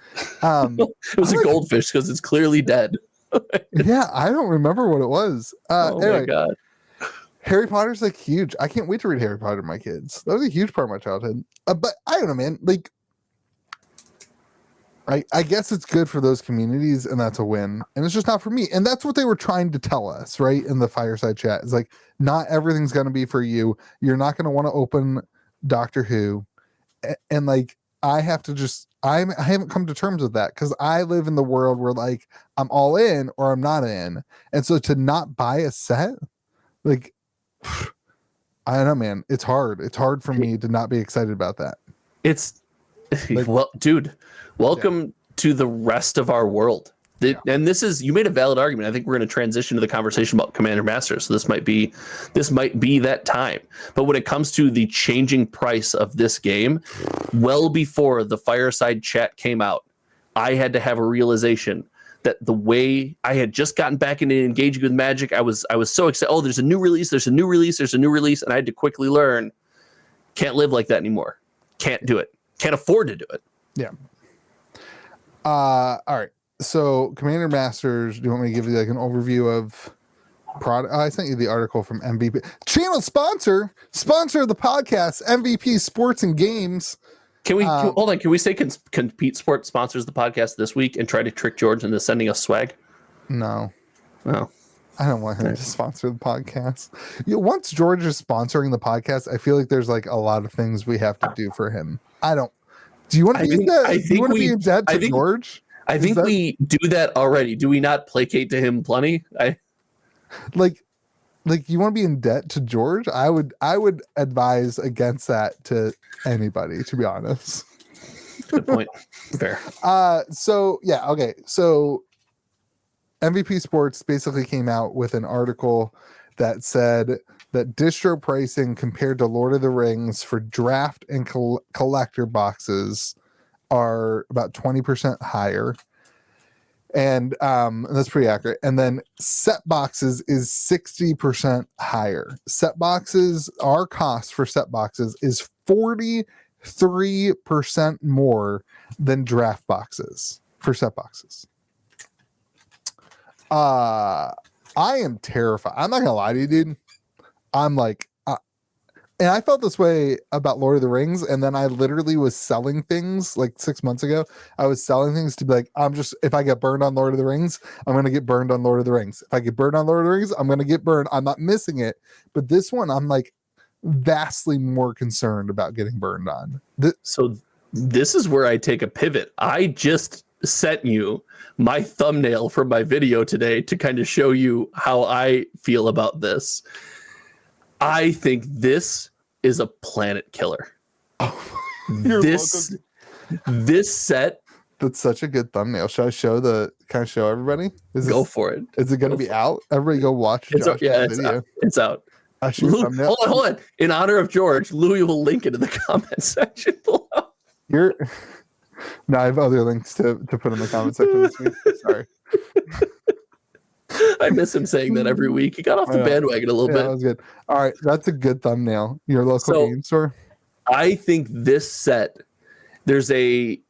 It was a goldfish because it's clearly dead. Yeah, I don't remember what it was. Anyway, my God. Harry Potter's like huge. I can't wait to read Harry Potter to my kids. That was a huge part of my childhood. But I don't know, man. Like, I guess it's good for those communities, and that's a win. And it's just not for me. And that's what they were trying to tell us, right? In the fireside chat. It's like, not everything's going to be for you. You're not going to want to open Doctor Who. And like, I haven't come to terms with that, because I live in the world where like I'm all in or I'm not in. And so to not buy a set, like, I don't know, man. It's hard. It's hard for me to not be excited about that. It's like, well, dude, welcome to the rest of our world. And this is, you made a valid argument. I think we're going to transition to the conversation about Commander Masters. So this might be that time. But when it comes to the changing price of this game, well before the fireside chat came out, I had to have a realization that the way I had just gotten back into engaging with Magic, I was so excited. Oh, there's a new release. And I had to quickly learn, can't live like that anymore. Can't do it. Can't afford to do it. Yeah. All right. So Commander Masters, do you want me to give you like an overview of product? I sent you the article from MVP channel sponsor of the podcast, MVP Sports and Games. Can we hold on? Can we say Compete Sport sponsors the podcast this week and try to trick George into sending us swag? No. Oh. I don't want him to sponsor the podcast. Once George is sponsoring the podcast, I feel like there's like a lot of things we have to do for him. I don't. Do you want to be in debt? Do you want to be in debt to George? I think we do that already. Do we not placate to him plenty? Like you want to be in debt to George? I would advise against that to anybody, to be honest. Good point. Fair. So yeah, okay. So MVP Sports basically came out with an article that said that distro pricing compared to Lord of the Rings for draft and collector boxes are about 20% higher. And that's pretty accurate. And then set boxes is 60% higher. Set boxes, our cost for set boxes is 43% more than draft boxes for set boxes. I am terrified. I'm not gonna lie to you, dude. I'm like, and I felt this way about Lord of the Rings, and then I literally was selling things like 6 months ago. I was selling things to be like, if I get burned on Lord of the Rings, I'm gonna get burned on Lord of the Rings. If I get burned on Lord of the Rings, I'm gonna get burned. I'm not missing it. But this one, I'm like vastly more concerned about getting burned on. So this is where I take a pivot. I just sent you my thumbnail for my video today to kind of show you how I feel about this. I think this is a planet killer. Oh, this set. That's such a good thumbnail. Should I show everybody? Go for it. Is it going to be out? Everybody go watch Josh's video. It's out. I shoot thumbnail. Hold on. In honor of George, Louis will link it in the comment section below. No, I have other links to put in the comment section this week. Sorry. I miss him saying that every week. He got off the bandwagon a little bit. That was good. All right, that's a good thumbnail. Your local game store. I think this set, there's a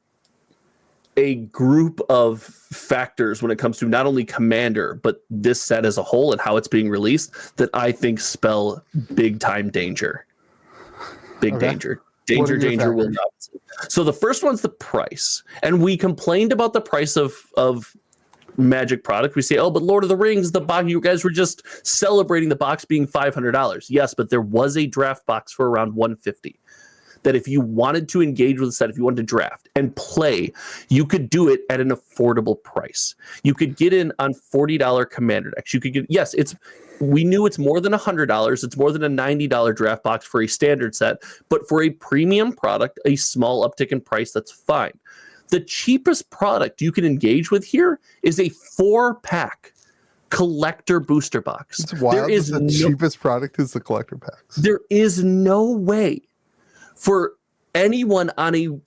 group of factors when it comes to not only Commander, but this set as a whole and how it's being released that I think spell big time danger. Big danger. Danger will not. So the first one's the price. And we complained about the price of Magic product. We say, oh, but Lord of the Rings, the box, you guys were just celebrating the box being $500. Yes, but there was a draft box for around $150. That if you wanted to engage with the set, if you wanted to draft and play, you could do it at an affordable price. You could get in on $40 Commander decks. You could get, yes, we knew it's more than $100. It's more than a $90 draft box for a standard set, but for a premium product, a small uptick in price, that's fine. The cheapest product you can engage with here is a 4-pack collector booster box. It's wild. The cheapest product is the collector packs. There is no way for anyone on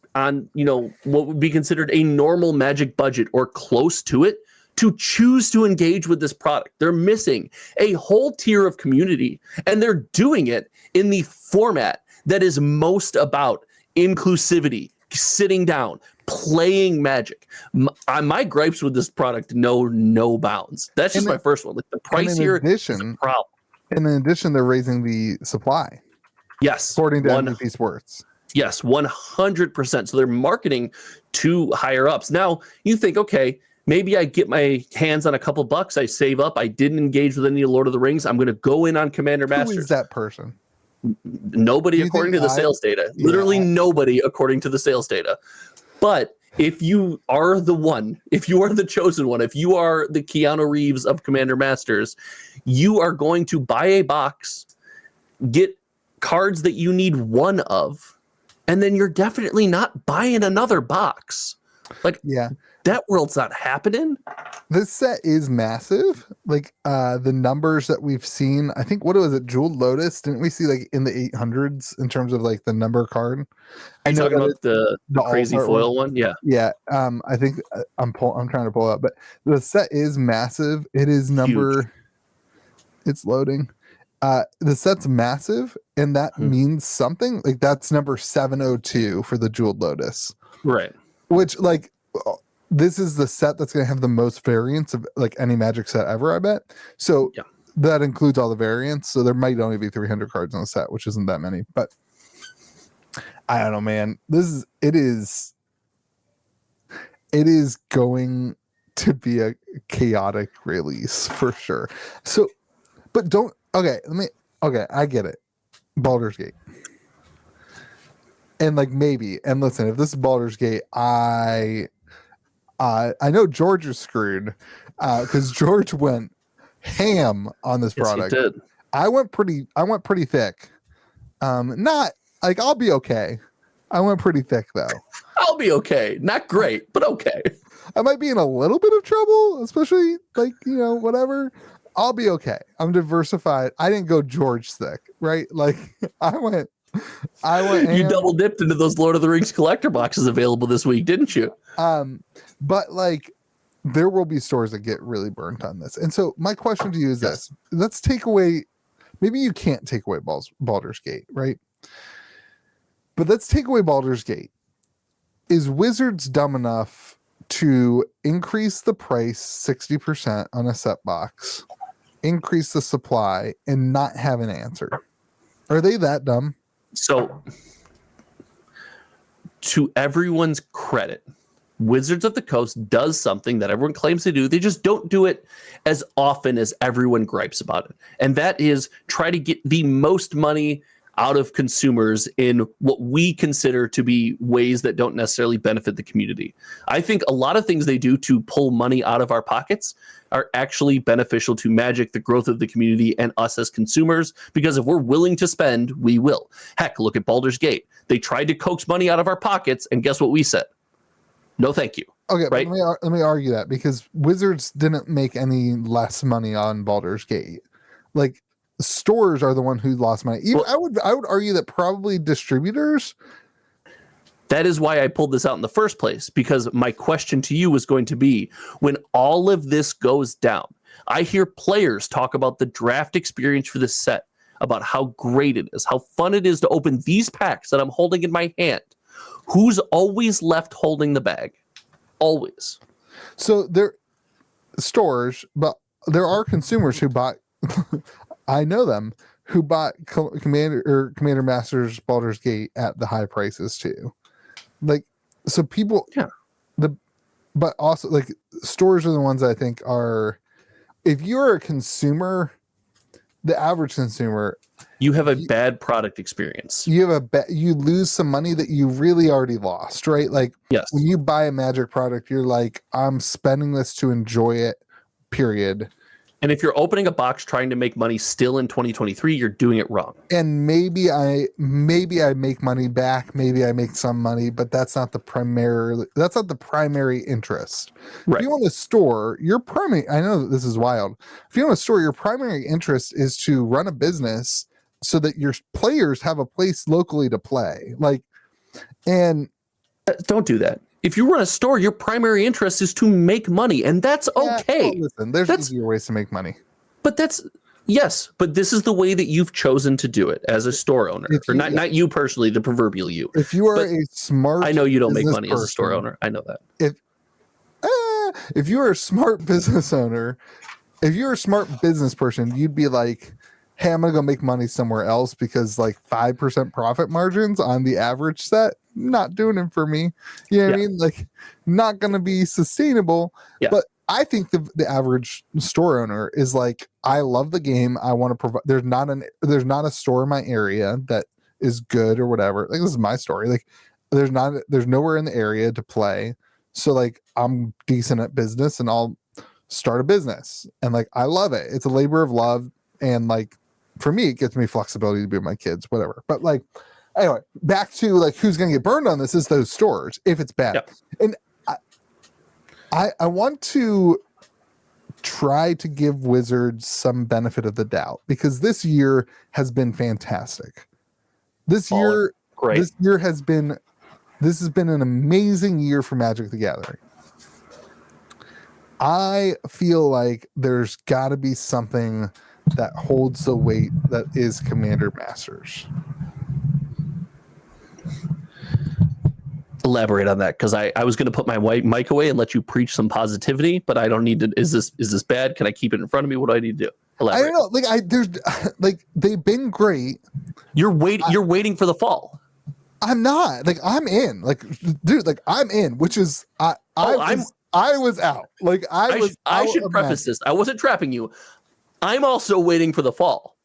what would be considered a normal Magic budget or close to it to choose to engage with this product. They're missing a whole tier of community, and they're doing it in the format that is most about inclusivity, sitting down, playing Magic. My gripes with this product know no bounds. That's just my first one. Like the price here is a problem. And in addition, they're raising the supply. Yes. According to MVP Sports. Yes, 100%. So they're marketing to higher ups. Now you think, okay, maybe I get my hands on a couple bucks. I save up. I didn't engage with any Lord of the Rings. I'm going to go in on Commander Masters. Who is that person? Nobody according to the sales data. Literally nobody according to the sales data. But if you are the one, if you are the chosen one, if you are the Keanu Reeves of Commander Masters, you are going to buy a box, get cards that you need one of, and then you're definitely not buying another box. Like, that world's not happening. This set is massive. Like the numbers that we've seen, I think, what was it, Jeweled Lotus? Didn't we see like in the 800s in terms of like the number card? I know talking about the crazy foil one. Yeah. I think I'm trying to pull up, but the set is massive. It is number. It's loading. The set's massive, and that means something. Like that's number 702 for the Jeweled Lotus, right? Which like. This is the set that's going to have the most variants of like any Magic set ever, I bet. So that includes all the variants. So there might only be 300 cards in the set, which isn't that many. But I don't know, man. It is going to be a chaotic release for sure. So, but I get it. Baldur's Gate. And like maybe, and listen, if this is Baldur's Gate, I know George is screwed because George went ham on this product. He did. I went pretty thick. Not like I'll be okay. I went pretty thick though. I'll be okay. Not great, but okay. I might be in a little bit of trouble, especially like whatever. I'll be okay. I'm diversified. I didn't go George thick, right? Like I went. You double dipped into those Lord of the Rings collector boxes available this week, didn't you? But like there will be stores that get really burnt on this. And so my question to you is this. Let's take away, maybe you can't take away Baldur's Gate, right? But let's take away Baldur's Gate. Is Wizards dumb enough to increase the price 60% on a set box, increase the supply, and not have an answer? Are they that dumb? So, to everyone's credit, Wizards of the Coast does something that everyone claims to do. They just don't do it as often as everyone gripes about it. And that is try to get the most money out of consumers in what we consider to be ways that don't necessarily benefit the community. I think a lot of things they do to pull money out of our pockets are actually beneficial to Magic, the growth of the community, and us as consumers, because if we're willing to spend, we will. Heck, look at Baldur's Gate. They tried to coax money out of our pockets, and guess what we said? No, thank you. Okay, right? Let me argue that, because Wizards didn't make any less money on Baldur's Gate. Like, stores are the one who lost money. Even, Well, I would argue that probably distributors. that is why I pulled this out in the first place, because my question to you was going to be, when all of this goes down, I hear players talk about the draft experience for this set, about how great it is, how fun it is to open these packs that I'm holding in my hand. Who's always left holding the bag? Always. So there stores, but there are consumers who bought I know them who bought Commander Masters Baldur's Gate at the high prices too. Like, so people, Yeah. But also like stores are the ones I think are, if you're a consumer, the average consumer, You have a bad product experience. you have you lose some money that you really already lost, right? Like, Yes. when you buy a Magic product, you're like, I'm spending this to enjoy it, period. And if you're opening a box trying to make money still in 2023, you're doing it wrong. And maybe I make money back, maybe I make some money, but that's not the primary interest. Right. If you want to store your primary, I know that this is wild. If you want to store, your primary interest is to run a business so that your players have a place locally to play. Like, and Don't do that. If you run a store, your primary interest is to make money, and that's okay. well, listen, there's easier ways to make money. But yes, but this is the way that you've chosen to do it as a store owner. Or not you personally, the proverbial you. If you are But a smart, I know you don't make business money as a store person, owner. I know that. if you are a smart business owner, if you're a smart business person, you'd be like, hey, I'm gonna go make money somewhere else because like 5% profit margins on the average set, not doing it for me. You know what I mean? Like, not gonna be sustainable. Yeah. But I think the average store owner is like, I love the game. I want to provide. There's not a store in my area that is good or whatever. Like, this is my story. Like, there's nowhere in the area to play. So like, I'm decent at business and I'll start a business. And like, I love it. It's a labor of love. And like, for me, it gives me flexibility to be with my kids, whatever. But like, anyway, back to like, who's going to get burned on this is those stores if it's bad. Yep. And I want to try to give Wizards some benefit of the doubt, because this year has been fantastic. This year has been an amazing year for Magic the Gathering. I feel like there's got to be something that holds the weight that is Commander Masters. Elaborate on that, because I was going to put my mic away and let you preach some positivity, but I don't need to. Is this bad? Can I keep it in front of me? What do I need to do? Elaborate. I don't know. Like, there's like, they've been great. You're waiting for the fall. I'm not. Like, I'm in. Like, dude, like, I'm in, which is I was out. Like, I should preface this. I wasn't trapping you. I'm also waiting for the fall.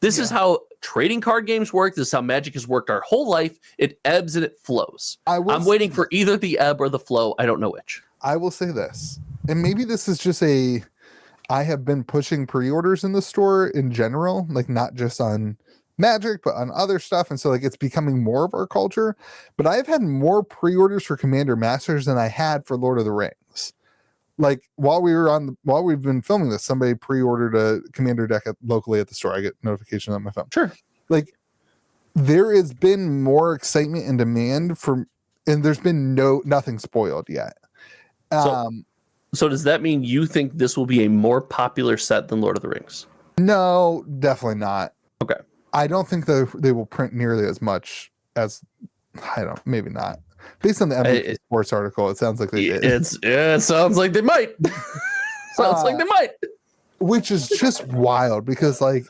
This is how trading card games work. This is how Magic has worked our whole life. It ebbs and it flows. I'm waiting for either the ebb or the flow. I don't know which. I will say this, and maybe this is just I have been pushing pre-orders in the store in general, like not just on Magic, but on other stuff. And so like, it's becoming more of our culture, but I've had more pre-orders for Commander Masters than I had for Lord of the Rings. Like, while we've been filming this, somebody pre-ordered a Commander deck locally at the store. I get notification on my phone. Sure. Like, there has been more excitement and demand and there's been nothing spoiled yet. So does that mean you think this will be a more popular set than Lord of the Rings? No, definitely not. Okay. I don't think they will print nearly as much as, maybe not. Based on the MVP Sports article, it sounds like they did. It sounds like they might. Which is just wild, because like,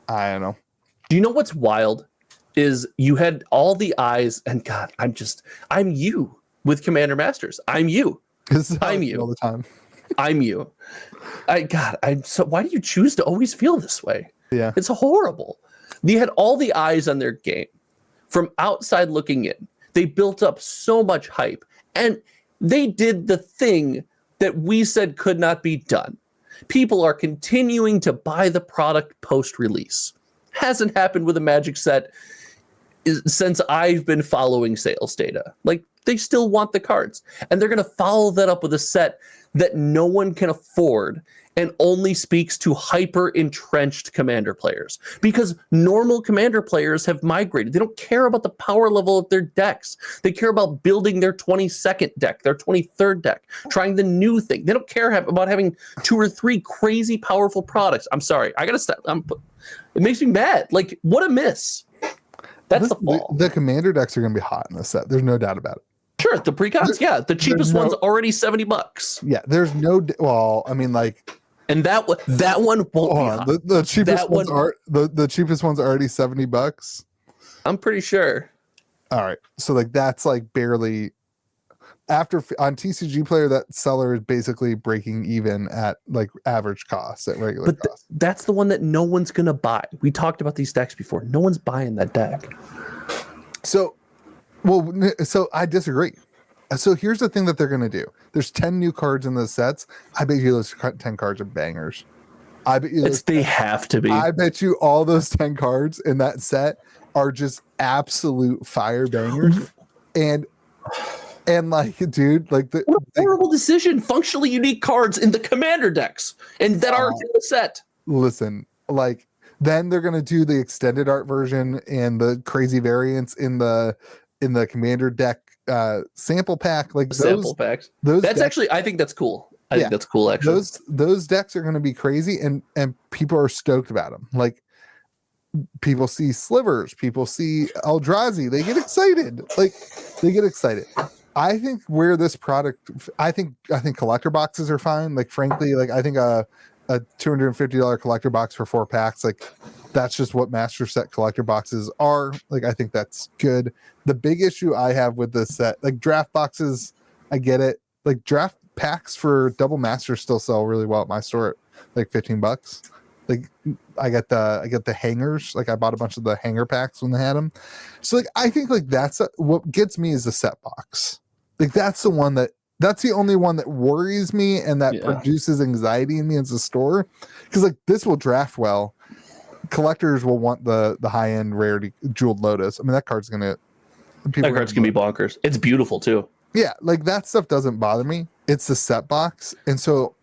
I don't know. Do you know what's wild? Is you had all the eyes, and God, I'm you with Commander Masters. I'm you. I'm you all the time. I'm you. Why do you choose to always feel this way? Yeah. It's horrible. You had all the eyes on their game. From outside looking in, they built up so much hype, and they did the thing that we said could not be done. People are continuing to buy the product post-release. Hasn't happened with a Magic set since I've been following sales data. Like, they still want the cards. And they're going to follow that up with a set that no one can afford and only speaks to hyper entrenched commander players, because normal commander players have migrated. They don't care about the power level of their decks. They care about building their 22nd deck, their 23rd deck, trying the new thing. They don't care about having 2 or 3 crazy powerful products. I'm sorry, I gotta stop. It makes me mad. Like, what a miss. That's the fall. The commander decks are going to be hot in this set. There's no doubt about it. Sure, the precons, yeah, the cheapest one's already $70. Yeah, there's no. Well, I mean, like. And that one won't be hot. The cheapest ones are the cheapest ones are already $70. I'm pretty sure. All right, so like that's like barely after on TCG Player, that seller is basically breaking even at like average cost at regular cost. That's the one that no one's gonna buy. We talked about these decks before. No one's buying that deck. So I disagree. So here's the thing that they're going to do. There's 10 new cards in the sets. I bet you those 10 cards are bangers. I bet you they have to be. I bet you all those 10 cards in that set are just absolute fire bangers. and like, dude, like what a horrible decision. Functionally unique cards in the commander decks and that aren't in the set. Listen, like then they're going to do the extended art version and the crazy variants in the commander deck sample pack, like sample packs. That's decks, actually, I think that's cool. I think that's cool. Actually, those decks are going to be crazy, and people are stoked about them. Like people see slivers, people see Eldrazi, they get excited. Like they get excited. I think where this product, I think collector boxes are fine. Like frankly, like I think a $250 collector box for 4 packs, like that's just what master set collector boxes are. Like I think that's good. The big issue I have with this set, like draft boxes, I get it. Like draft packs for double masters still sell really well at my store at like $15. Like I get the hangers. Like I bought a bunch of the hanger packs when they had them. So like I think like what gets me is the set box. Like that's the only one that worries me and that produces anxiety in me as a store, because like this will draft well. Collectors will want the high end rarity jeweled lotus. I mean that card's gonna be bonkers. It's beautiful too. Yeah, like that stuff doesn't bother me. It's the set box, and so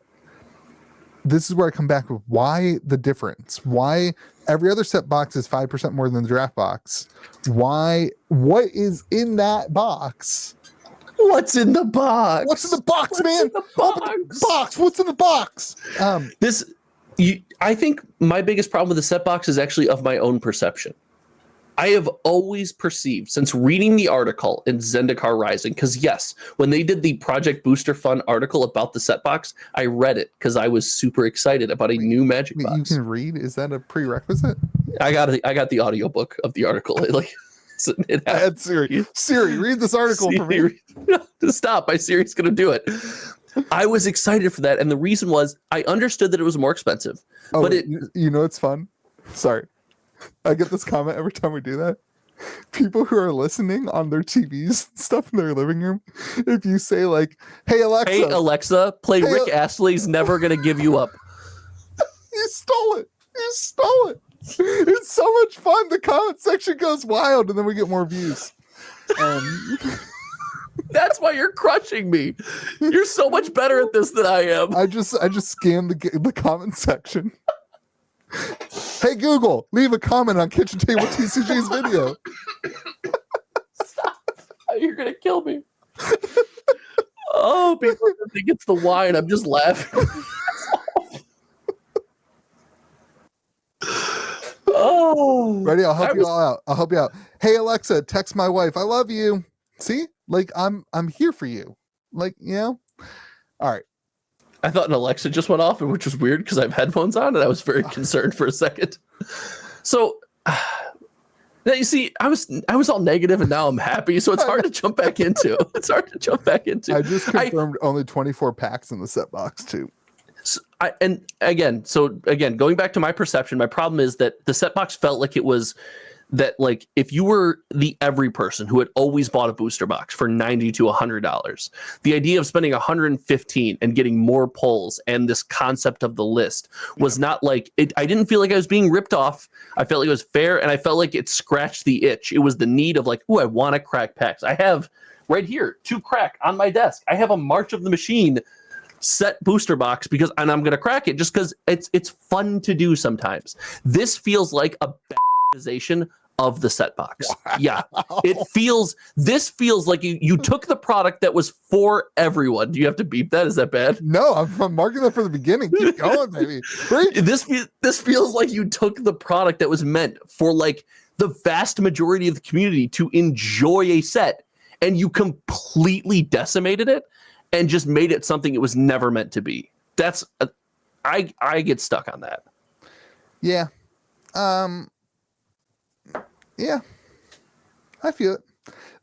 this is where I come back with why the difference. Why every other set box is 5% more than the draft box? Why? What is in that box? What's in the box? What's in the box, man? Box. What's in the box? I think my biggest problem with the set box is actually of my own perception. I have always perceived, since reading the article in Zendikar Rising, because yes, when they did the Project Booster Fun article about the set box, I read it because I was super excited about a new Magic box. You can read? Is that a prerequisite? I got the audiobook of the article. I had Siri. Siri, read this article for me. Stop. My Siri's going to do it. I was excited for that. And the reason was I understood that it was more expensive. Oh, but you know, it's fun. Sorry. I get this comment every time we do that. People who are listening on their TVs stuff in their living room, if you say like, hey Alexa, play Rick Astley's Never Gonna Give You Up. You stole it. It's so much fun. The comment section goes wild and then we get more views. That's why you're crushing me. You're so much better at this than I am. I just scanned the comment section. Hey Google, leave a comment on Kitchen Table TCG's video. Stop. You're gonna kill me. Oh, people think it's the wine. I'm just laughing. Oh, ready? I'll help you all out. Hey Alexa, text my wife. I love you. See, like I'm here for you. Like, you know. All right. I thought an Alexa just went off, which was weird because I have headphones on, and I was very concerned for a second. So, now you see, I was all negative, and now I'm happy. So it's hard to jump back into. I just confirmed only 24 packs in the set box too. So going back to my perception, my problem is that the set box felt like it was that, like, if you were the every person who had always bought a booster box for $90 to $100, the idea of spending $115 and getting more pulls and this concept of the list was not like it. I didn't feel like I was being ripped off. I felt like it was fair, and I felt like it scratched the itch. It was the need of like, oh, I want to crack packs. I have right here, 2 crack on my desk. I have a March of the Machine set booster box and I'm gonna crack it just because it's fun to do sometimes. This feels like a bastardization of the set box. Wow. Yeah, this feels like you took the product that was for everyone. Do you have to beep that? Is that bad? No, I'm marking that for the beginning. Keep going, baby. Right? This feels like you took the product that was meant for like the vast majority of the community to enjoy a set, and you completely decimated it and just made it something it was never meant to be. I get stuck on that. Yeah. Yeah, I feel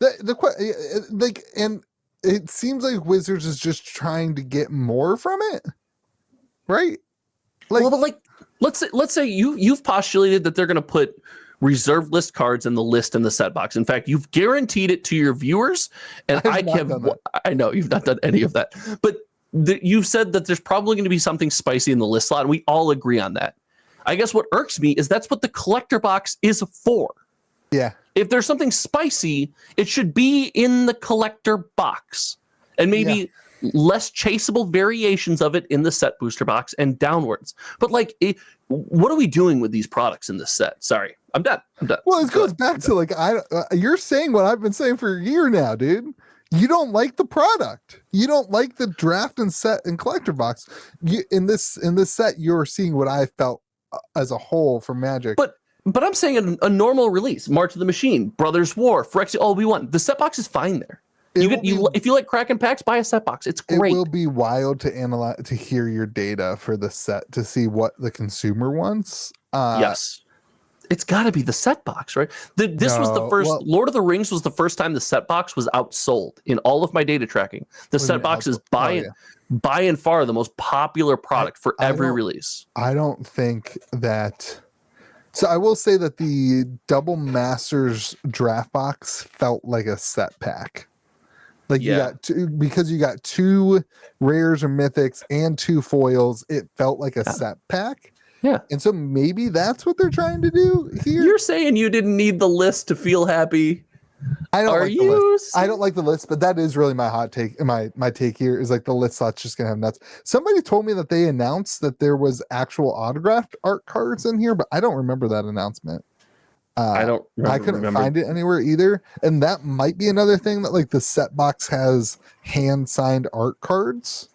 it. And it seems like Wizards is just trying to get more from it, right? Like, well, but like, let's say you've postulated that they're going to put reserve list cards in the list in the set box. In fact, you've guaranteed it to your viewers, and I know you've not done any of that, but you've said that there's probably going to be something spicy in the list slot, and we all agree on that. I guess what irks me is that's what the collector box is for. Yeah. If there's something spicy, it should be in the collector box, and maybe less chaseable variations of it in the set booster box and downwards. But like, what are we doing with these products in this set? Sorry, I'm done. Well, it goes back to like, you're saying what I've been saying for a year now, dude. You don't like the product. You don't like the draft and set and collector box. In this set, you're seeing what I felt as a whole from Magic. But I'm saying a normal release, March of the Machine, Brothers War, Phyrexia, all we want. The set box is fine there. If you like Kraken packs, buy a set box. It's great. It will be wild to analyze, to hear your data for the set, to see what the consumer wants. Yes. It's got to be the set box, right? This was the first. Lord of the Rings was the first time the set box was outsold in all of my data tracking. The set box is by and far the most popular product for every release. I don't think that. So I will say that the Double Masters draft box felt like a set pack. Like you got because you got 2 rares or mythics and 2 foils. It felt like a set pack. Yeah. And so maybe that's what they're trying to do here. You're saying you didn't need the list to feel happy. I don't like the list, but that is really my hot take. My take here is like the list slot's just gonna have nuts. Somebody told me that they announced that there was actual autographed art cards in here, but I don't remember that announcement. I couldn't find it anywhere either, and that might be another thing that like the set box has hand signed art cards.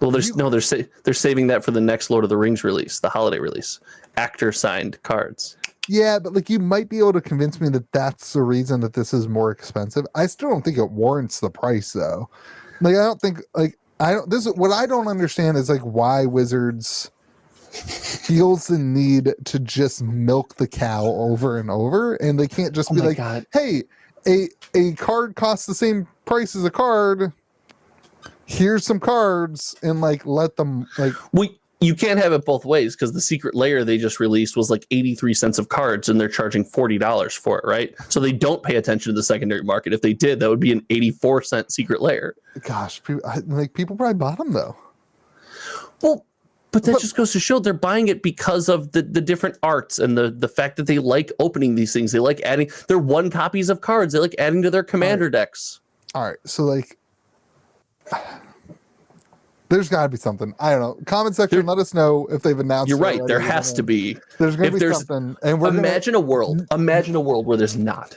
Well, they're saving that for the next Lord of the Rings release, the holiday release, actor signed cards. Yeah, but like you might be able to convince me that that's the reason that this is more expensive. I still don't think it warrants the price though. Like what I don't understand is like why Wizards feels the need to just milk the cow over and over, and they can't just be like, God. Hey, a card costs the same price as a card. Here's some cards, and like let them like you can't have it both ways because the secret layer they just released was like 83 cents of cards and they're charging $40 for it, right? So they don't pay attention to the secondary market. If they did, that would be an 84-cent secret layer. Gosh, people probably bought them though. Well, but that just goes to show they're buying it because of the different arts and the fact that they like opening these things. They like adding their 1 copies of cards. They like adding to their commander decks. All right, so like there's got to be something. I don't know. Comment section, let us know if they've announced. You're right. There has to be. There's going to be something. And Imagine a world where there's not.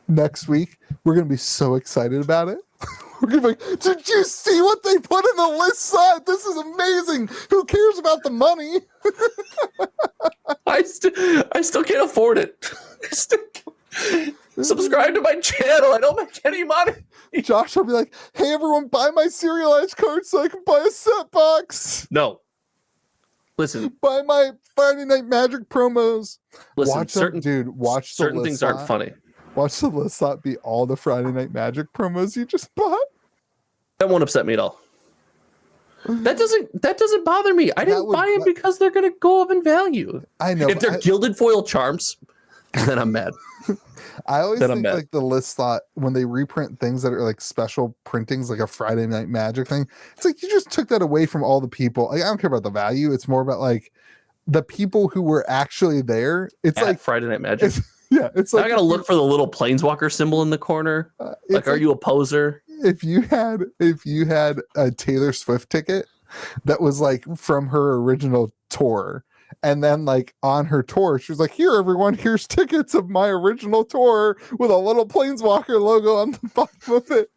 Next week, we're going to be so excited about it. We're going to be like, did you see what they put in the list side? This is amazing. Who cares about the money? I still can't afford it. Subscribe to my channel. I don't make any money. Josh will be like, hey, everyone, buy my serialized cards so I can buy a set box. No. Listen. Buy my Friday Night Magic promos. Listen, watch certain things aren't funny. Watch the list slot be all the Friday Night Magic promos you just bought. That won't upset me at all. That doesn't bother me. I didn't buy them because they're going to go up in value. I know. If they're gilded foil charms, then I'm mad. I always think like the list slot when they reprint things that are like special printings, like a Friday Night Magic thing. It's like you just took that away from all the people. Like, I don't care about the value. It's more about like the people who were actually there. It's like Friday Night Magic. It's like I gotta look for the little planeswalker symbol in the corner. Like, are you a poser? if you had a Taylor Swift ticket that was like from her original tour, and then like on her tour she was like, here everyone, here's tickets of my original tour with a little Planeswalker logo on the bottom of it.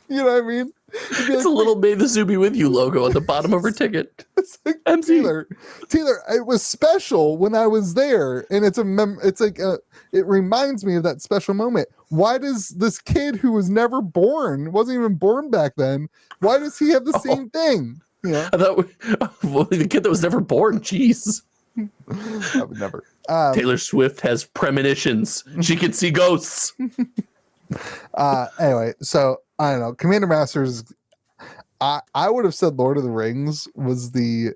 You know what I mean? It's a little May the Zoo be with you logo at the bottom of her ticket. It's like, MC. Taylor, it was special when I was there, and it reminds me of that special moment. Why does this kid who was never born, wasn't even born back then, why does he have the same thing? Yeah, I thought the kid that was never born. Jeez. I would never. Taylor Swift has premonitions. She can see ghosts. Anyway, so I don't know. Commander Masters. I would have said Lord of the Rings was the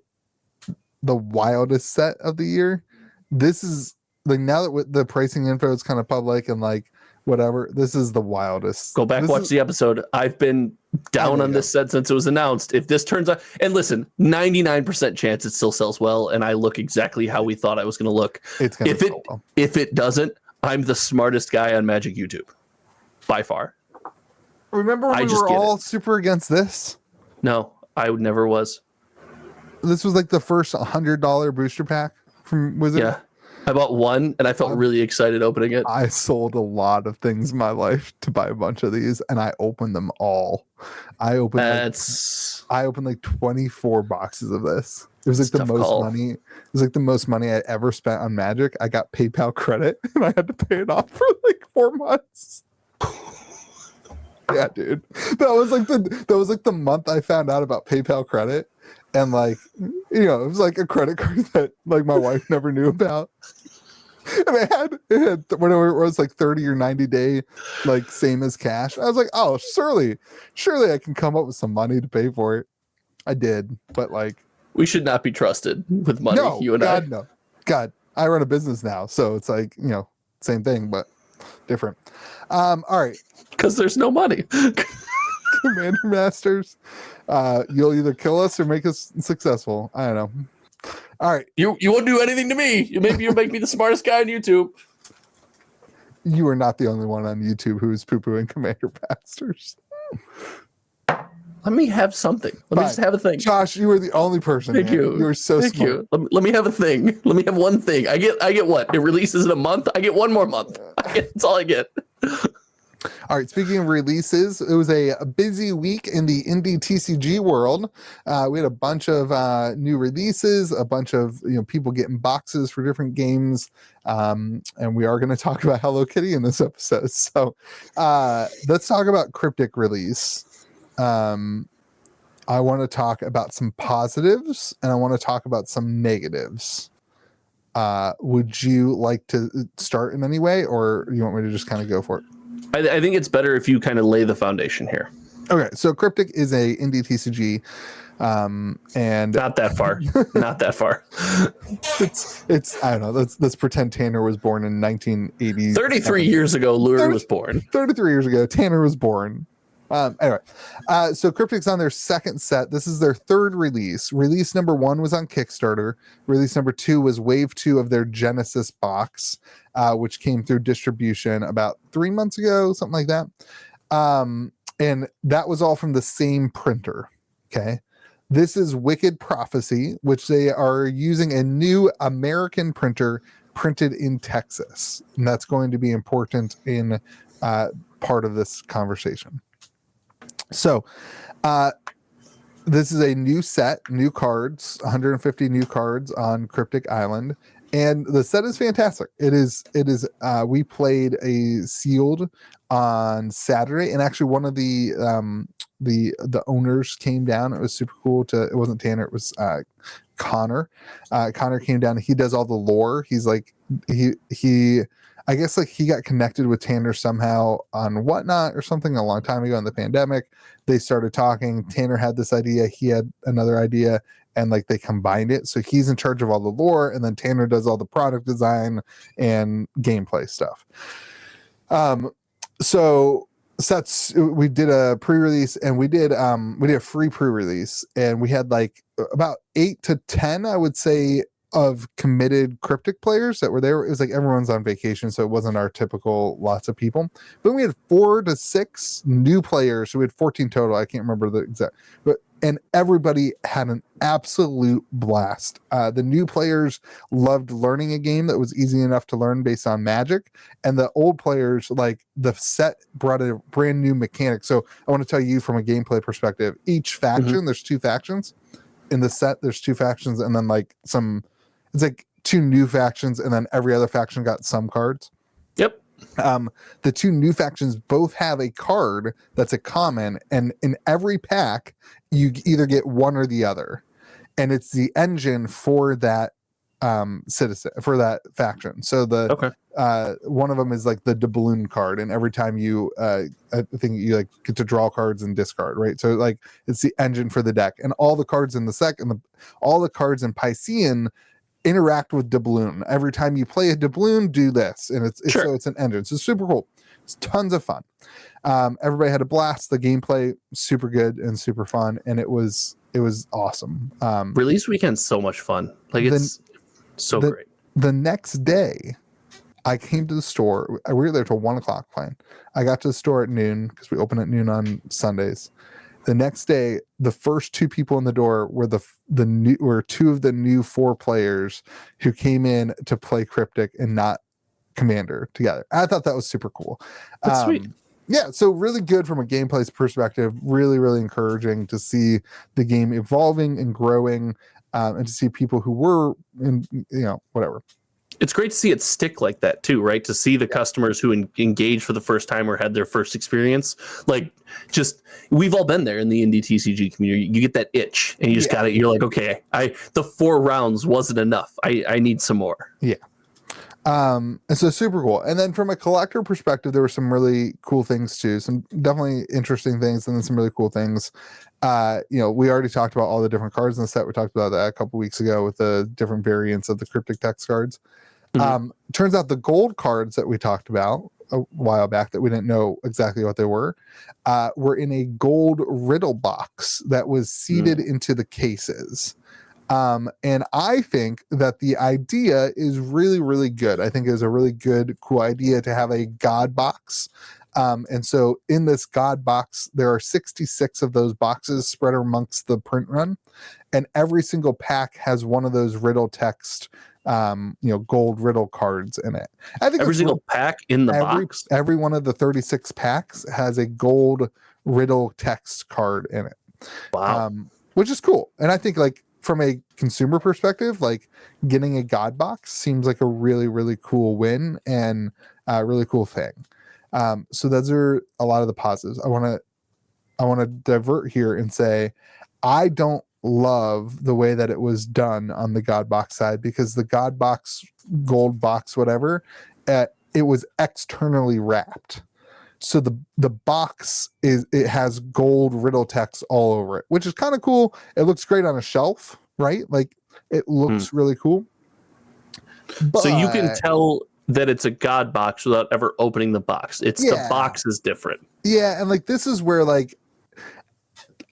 wildest set of the year. This is like, now that the pricing info is kind of public and like whatever, this is the wildest. Go back, watch the episode. I've been down on this set since it was announced. If this turns out, and listen, 99% chance it still sells well, and I look exactly how we thought I was going to look. It's going to sell well. If it doesn't, I'm the smartest guy on Magic YouTube, by far. Remember when we were all super against this? No, I never was. This was like the first $100 booster pack from Wizard. Yeah, I bought one, and I felt really excited opening it. I sold a lot of things in my life to buy a bunch of these, and I opened them all. I opened like 24 boxes of this. It was like the most money. It was like the most money I ever spent on Magic. I got PayPal credit, and I had to pay it off for like 4 months. Yeah, dude. That was like the month I found out about PayPal credit, and like, you know, it was like a credit card that like my wife never knew about. And it had whatever it was, like 30 or 90 day, like same as cash. I was like, oh, surely I can come up with some money to pay for it. I did, but like, we should not be trusted with money. No, you and God, I. no. God, I run a business now, so it's like, you know, same thing but different. All right. Because there's no money. Commander Masters, you'll either kill us or make us successful. I don't know. All right. You won't do anything to me. Maybe you'll make me the smartest guy on YouTube. You are not the only one on YouTube who is poo-pooing Commander Masters. Let me have something. Let me just have a thing. Josh, you were the only person. Thank you. You were so Thank smart. you. Let me have a thing. Let me have one thing. I get what? It releases in a month. I get one more month. That's all I get. All right, speaking of releases, it was a busy week in the indie TCG world. We had a bunch of new releases, a bunch of people getting boxes for different games, and we are going to talk about Hello Kitty in this episode. So let's talk about Cryptic release. I want to talk about some positives, and I want to talk about some negatives. Would you like to start in any way, or you want me to just kind of go for it? I think it's better if you kind of lay the foundation here. Okay, so Cryptic is a indie TCG, and not that far. Not that far. It's I don't know. Let's pretend Tanner was born in 1980. 33 years ago, Lure was born. 33 years ago, Tanner was born. Anyway, so Cryptic's on their second set. This is their third release. Release number 1 was on Kickstarter. Release number 2 was wave 2 of their Genesis box, which came through distribution about 3 months ago, something like that. And that was all from the same printer. Okay. This is Wicked Prophecy, which they are using a new American printer printed in Texas. And that's going to be important in part of this conversation. So, this is a new set, new cards, 150 new cards on Cryptic Island, and the set is fantastic. It is. We played a sealed on Saturday, and actually one of the owners came down. It was super cool. It wasn't Tanner. It was Connor. Connor came down. He does all the lore. He's like he. I guess like he got connected with Tanner somehow on Whatnot or something a long time ago in the pandemic. They started talking. Tanner had this idea. He had another idea, and like they combined it. So he's in charge of all the lore, and then Tanner does all the product design and gameplay stuff. So sets, we did a pre-release, and we did a free pre-release, and we had like about 8 to 10, I would say, of committed Cryptic players that were there. It was like everyone's on vacation, so it wasn't our typical lots of people. But we had 4 to 6 new players. So we had 14 total. I can't remember the exact, and everybody had an absolute blast. The new players loved learning a game that was easy enough to learn based on Magic, and the old players, like, the set brought a brand new mechanic. So I want to tell you from a gameplay perspective, each faction, there's 2 factions in the set. There's 2 factions, and then like it's like 2 new factions, and then every other faction got some cards. Yep. The 2 new factions both have a card that's a common, and in every pack you either get one or the other, and it's the engine for that citizen, for that faction. So one of them is like the doubloon card, and every time you I think you like get to draw cards and discard, right? So like it's the engine for the deck, and all the cards in the set and all the cards in Piscean interact with doubloon. Every time you play a doubloon, do this, and so it's an engine. So it's super cool. It's tons of fun. Everybody had a blast. The gameplay super good and super fun, and it was awesome. Release weekend's so much fun. Like, it's so great. The next day, I came to the store. We were there till 1:00 playing. I got to the store at noon because we open at noon on Sundays. The next day, the first 2 people in the door were 2 of the new 4 players who came in to play Cryptic and not Commander together. I thought that was super cool. That's sweet. Yeah, so really good from a gameplay perspective. Really, really encouraging to see the game evolving and growing, and to see people who were in, whatever. It's great to see it stick like that too, right? To see the customers who engage for the first time or had their first experience. Like, just, we've all been there in the indie TCG community. You get that itch, and you just got it. You're like, okay, the 4 rounds wasn't enough. I need some more. Yeah. And so super cool. And then from a collector perspective, there were some really cool things too. Some definitely interesting things, and then some really cool things. We already talked about all the different cards in the set. We talked about that a couple weeks ago with the different variants of the Cryptic text cards. Turns out the gold cards that we talked about a while back that we didn't know exactly what they were in a gold riddle box that was seeded into the cases. And I think that the idea is really, really good. I think it is a really good, cool idea to have a God box. And so in this God box, there are 66 of those boxes spread amongst the print run. And every single pack has one of those riddle text, gold riddle cards in it. I think every single pack in the box. Every one of the 36 packs has a gold riddle text card in it. Wow. Which is cool. And I think, like, from a consumer perspective, like, getting a God box seems like a really, really cool win and a really cool thing. So those are a lot of the positives. I want to divert here and say, I don't love the way that it was done on the God box side, because the God box, gold box, whatever, it was externally wrapped. So the box it has gold riddle text all over it, which is kind of cool. It looks great on a shelf, right? Like, it looks really cool. But, so you can tell that it's a God box without ever opening the box. The box is different. Yeah, and like, this is where, like,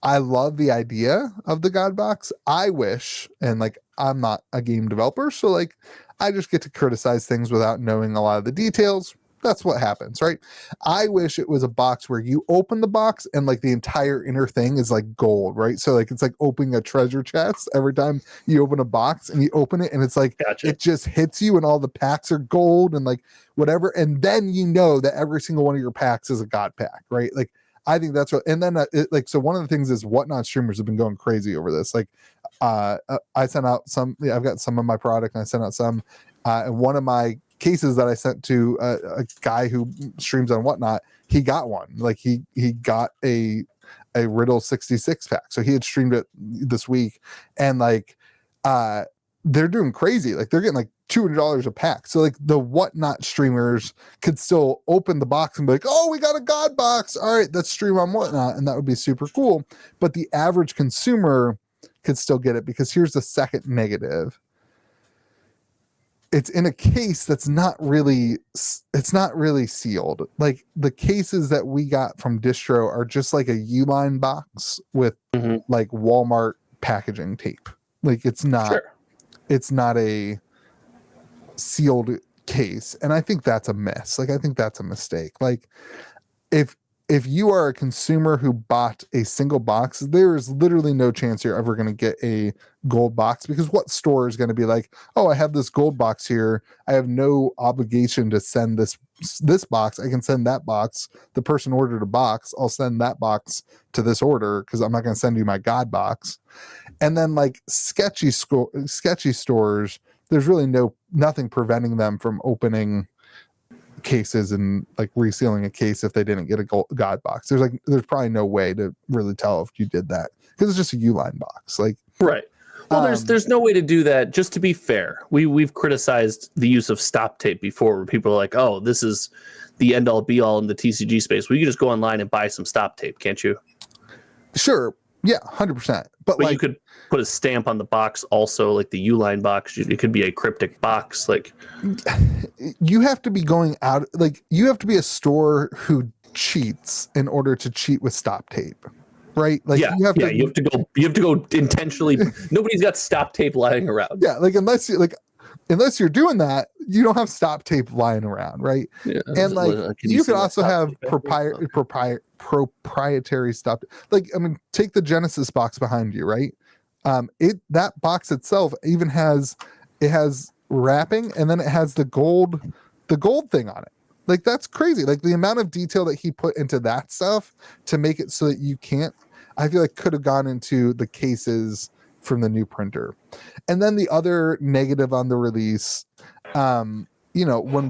I love the idea of the God box. I wish, and like, I'm not a game developer, so like, I just get to criticize things without knowing a lot of the details. That's what happens, right? I wish it was a box where you open the box and like the entire inner thing is like gold, right? So like, it's like opening a treasure chest every time you open a box, and you open it and it's like, It just hits you and all the packs are gold and like whatever. And then you know that every single one of your packs is a God pack, right? Like, I think that's what, and then so one of the things is Whatnot streamers have been going crazy over this. Like, I sent out some, I've got some of my product, and I sent out some, and one of my cases that I sent to a guy who streams on Whatnot, he got one. Like, he got a Riddle 66 pack. So he had streamed it this week, and like, they're doing crazy. Like, they're getting like $200 a pack. So like, the Whatnot streamers could still open the box and be like, oh, we got a God box. All right, let's stream on Whatnot. And that would be super cool. But the average consumer could still get it, because here's the second negative. It's in a case that's not really sealed. Like, the cases that we got from Distro are just like a Uline box with like Walmart packaging tape. Like, it's not, a sealed case, and I think that's a miss. Like I think that's a mistake. Like if you are a consumer who bought a single box, there is literally no chance you're ever going to get a gold box, because what store is going to be like, oh, I have this gold box here, I have no obligation to send this box, I can send that box, the person ordered a box, I'll send that box to this order because I'm not going to send you my God box. And then like sketchy stores, there's really nothing preventing them from opening cases and like resealing a case if they didn't get a God box. There's probably no way to really tell if you did that because it's just a Uline box. Like right. Well, there's no way to do that. Just to be fair, we've criticized the use of stop tape before, where people are like, "Oh, this is the end all be all in the TCG space." Well, you can just go online and buy some stop tape, can't you? Sure. Yeah, 100%. But like, you could put a stamp on the box also, like the Uline box. It could be a cryptic box. Like you have to be going out, like you have to be a store who cheats in order to cheat with stop tape, right? Like you have to go intentionally. Nobody's got stop tape lying around. Yeah, like unless you're doing that, you don't have stop tape lying around, right? Yeah, and like you could also have proprietary stop. Like I mean, take the Genesis box behind you, right? That box itself even has wrapping, and then it has the gold thing on it. Like that's crazy. Like the amount of detail that he put into that stuff to make it so that you can't, I feel like could have gone into the cases from the new printer. And then the other negative on the release, when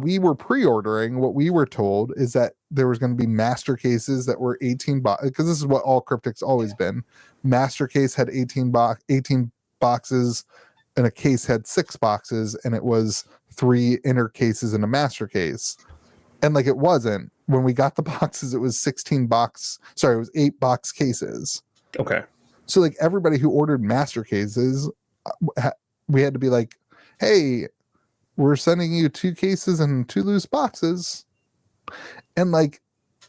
we were pre-ordering, what we were told is that there was going to be master cases that were 18 because this is what all Cryptic's always been. Master case had 18 boxes, and a case had 6 boxes, and it was 3 inner cases in a master case. And like it wasn't. When we got the boxes, it was 8 box cases. Okay. So like everybody who ordered master cases, we had to be like, hey, we're sending you 2 cases and 2 loose boxes. And like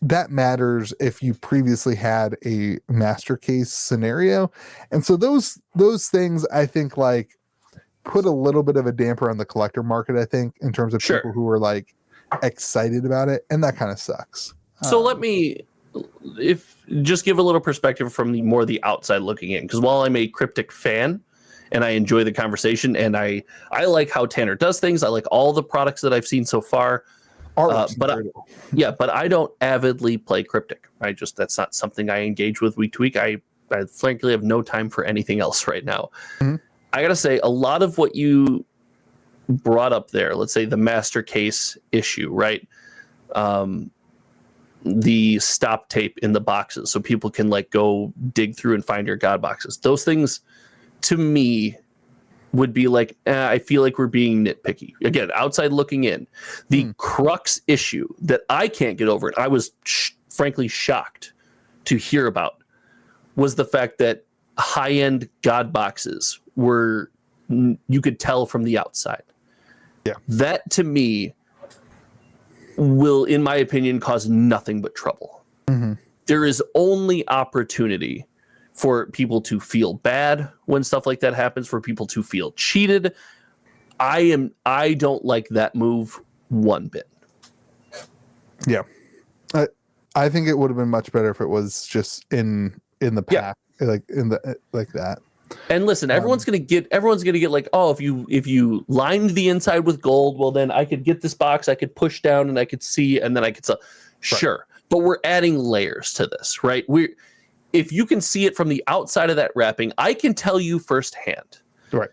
that matters if you previously had a master case scenario. And so those things I think like put a little bit of a damper on the collector market, I think, in terms of people who were like excited about it, and that kind of sucks. So let me just give a little perspective from the outside looking in, because while I'm a Cryptic fan and I enjoy the conversation and I like how Tanner does things, I like all the products that I've seen so far. But I don't avidly play Cryptic. That's not something I engage with week to week. I frankly have no time for anything else right now. Mm-hmm. I gotta say, a lot of what you brought up there, let's say the master case issue, right? The stop tape in the boxes so people can like go dig through and find your God boxes. Those things to me would be like, I feel like we're being nitpicky. Again, outside looking in. The crux issue that I can't get over, and I was frankly shocked to hear about, was the fact that high-end God boxes were, you could tell from the outside. Yeah. That to me will, in my opinion, cause nothing but trouble. Mm-hmm. There is only opportunity for people to feel bad when stuff like that happens, for people to feel cheated. I don't like that move one bit. Yeah. I think it would have been much better if it was just in the pack, like that. And listen, everyone's gonna get like, oh, if you lined the inside with gold, well then I could get this box, I could push down and I could see, and then I could sell. Sure. Right. But we're adding layers to this, right? If you can see it from the outside of that wrapping, I can tell you firsthand. Right.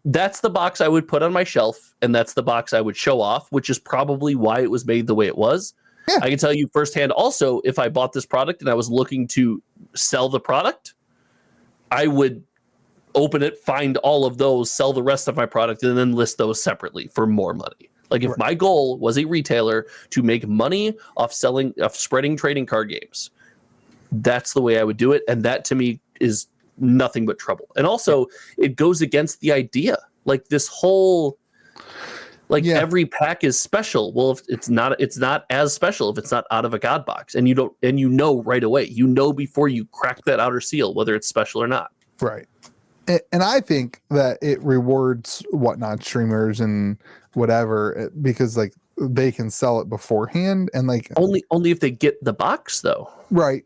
That's the box I would put on my shelf, and that's the box I would show off, which is probably why it was made the way it was. Yeah. I can tell you firsthand also, if I bought this product and I was looking to sell the product, I would open it, find all of those, sell the rest of my product, and then list those separately for more money. Like if my goal was a retailer to make money off spreading trading card games, that's the way I would do it. And that to me is nothing but trouble. And also it goes against the idea, like this whole, every pack is special. Well, if it's not as special if it's not out of a God box, and you know right away, before you crack that outer seal, whether it's special or not. Right. And I think that it rewards whatnot streamers and whatever because like they can sell it beforehand and like only if they get the box though. right.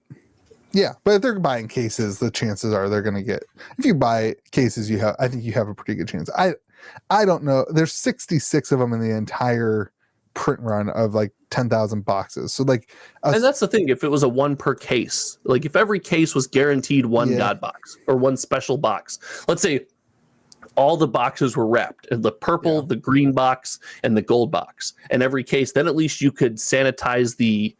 Yeah, but if they're buying cases, the chances are they're going to get. If you buy cases, I think you have a pretty good chance. I don't know. There's 66 of them in the entire print run of like 10,000 boxes. So like, and that's the thing. If it was a one per case, like if every case was guaranteed one God box or one special box, let's say all the boxes were wrapped in the purple, the green box, and the gold box, and every case, then at least you could sanitize the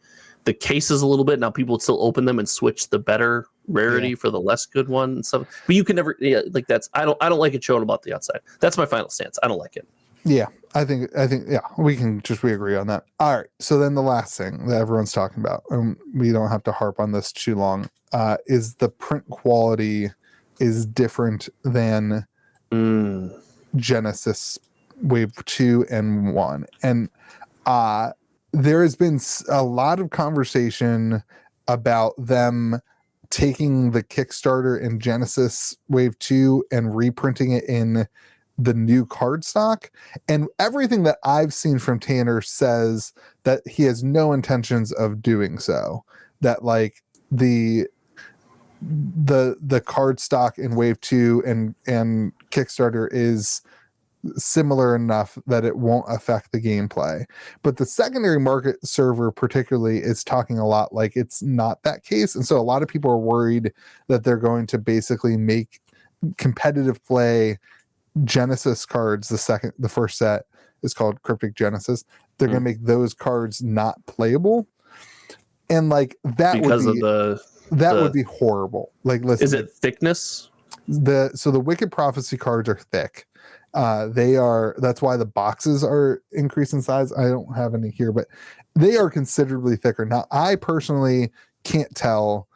cases a little bit. Now people would still open them and switch the better rarity for the less good one and stuff. But you can never like that's I don't like it showing about the outside. That's my final stance. I don't like it. Yeah, I think we agree on that. All right. So then the last thing that everyone's talking about, and we don't have to harp on this too long, is the print quality is different than Genesis Wave 2 and 1. And there has been a lot of conversation about them taking the Kickstarter in Genesis Wave 2 and reprinting it in the new cardstock. And everything that I've seen from Tanner says that he has no intentions of doing so. That like the cardstock in Wave 2 and Kickstarter is similar enough that it won't affect the gameplay. But the secondary market server particularly is talking a lot like it's not that case. And so a lot of people are worried that they're going to basically make competitive play Genesis cards. The first set is called Cryptic Genesis. They're going to make those cards not playable. And like that would be horrible. Like, listen, is it thickness? So the Wicked Prophecy cards are thick. That's why the boxes are increased in size. I don't have any here, but they are considerably thicker. Now, I personally can't tell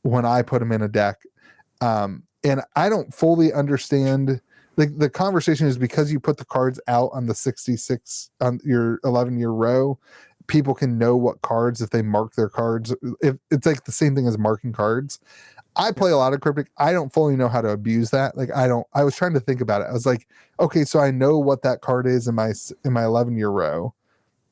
when I put them in a deck. And I don't fully understand. Like the conversation is because you put the cards out on the 66 on your 11-year row, people can know what cards if they mark their cards. If it's like the same thing as marking cards. I play a lot of Cryptic. I don't fully know how to abuse that. Like I was trying to think about it. I was like, okay, so I know what that card is in my 11-year row.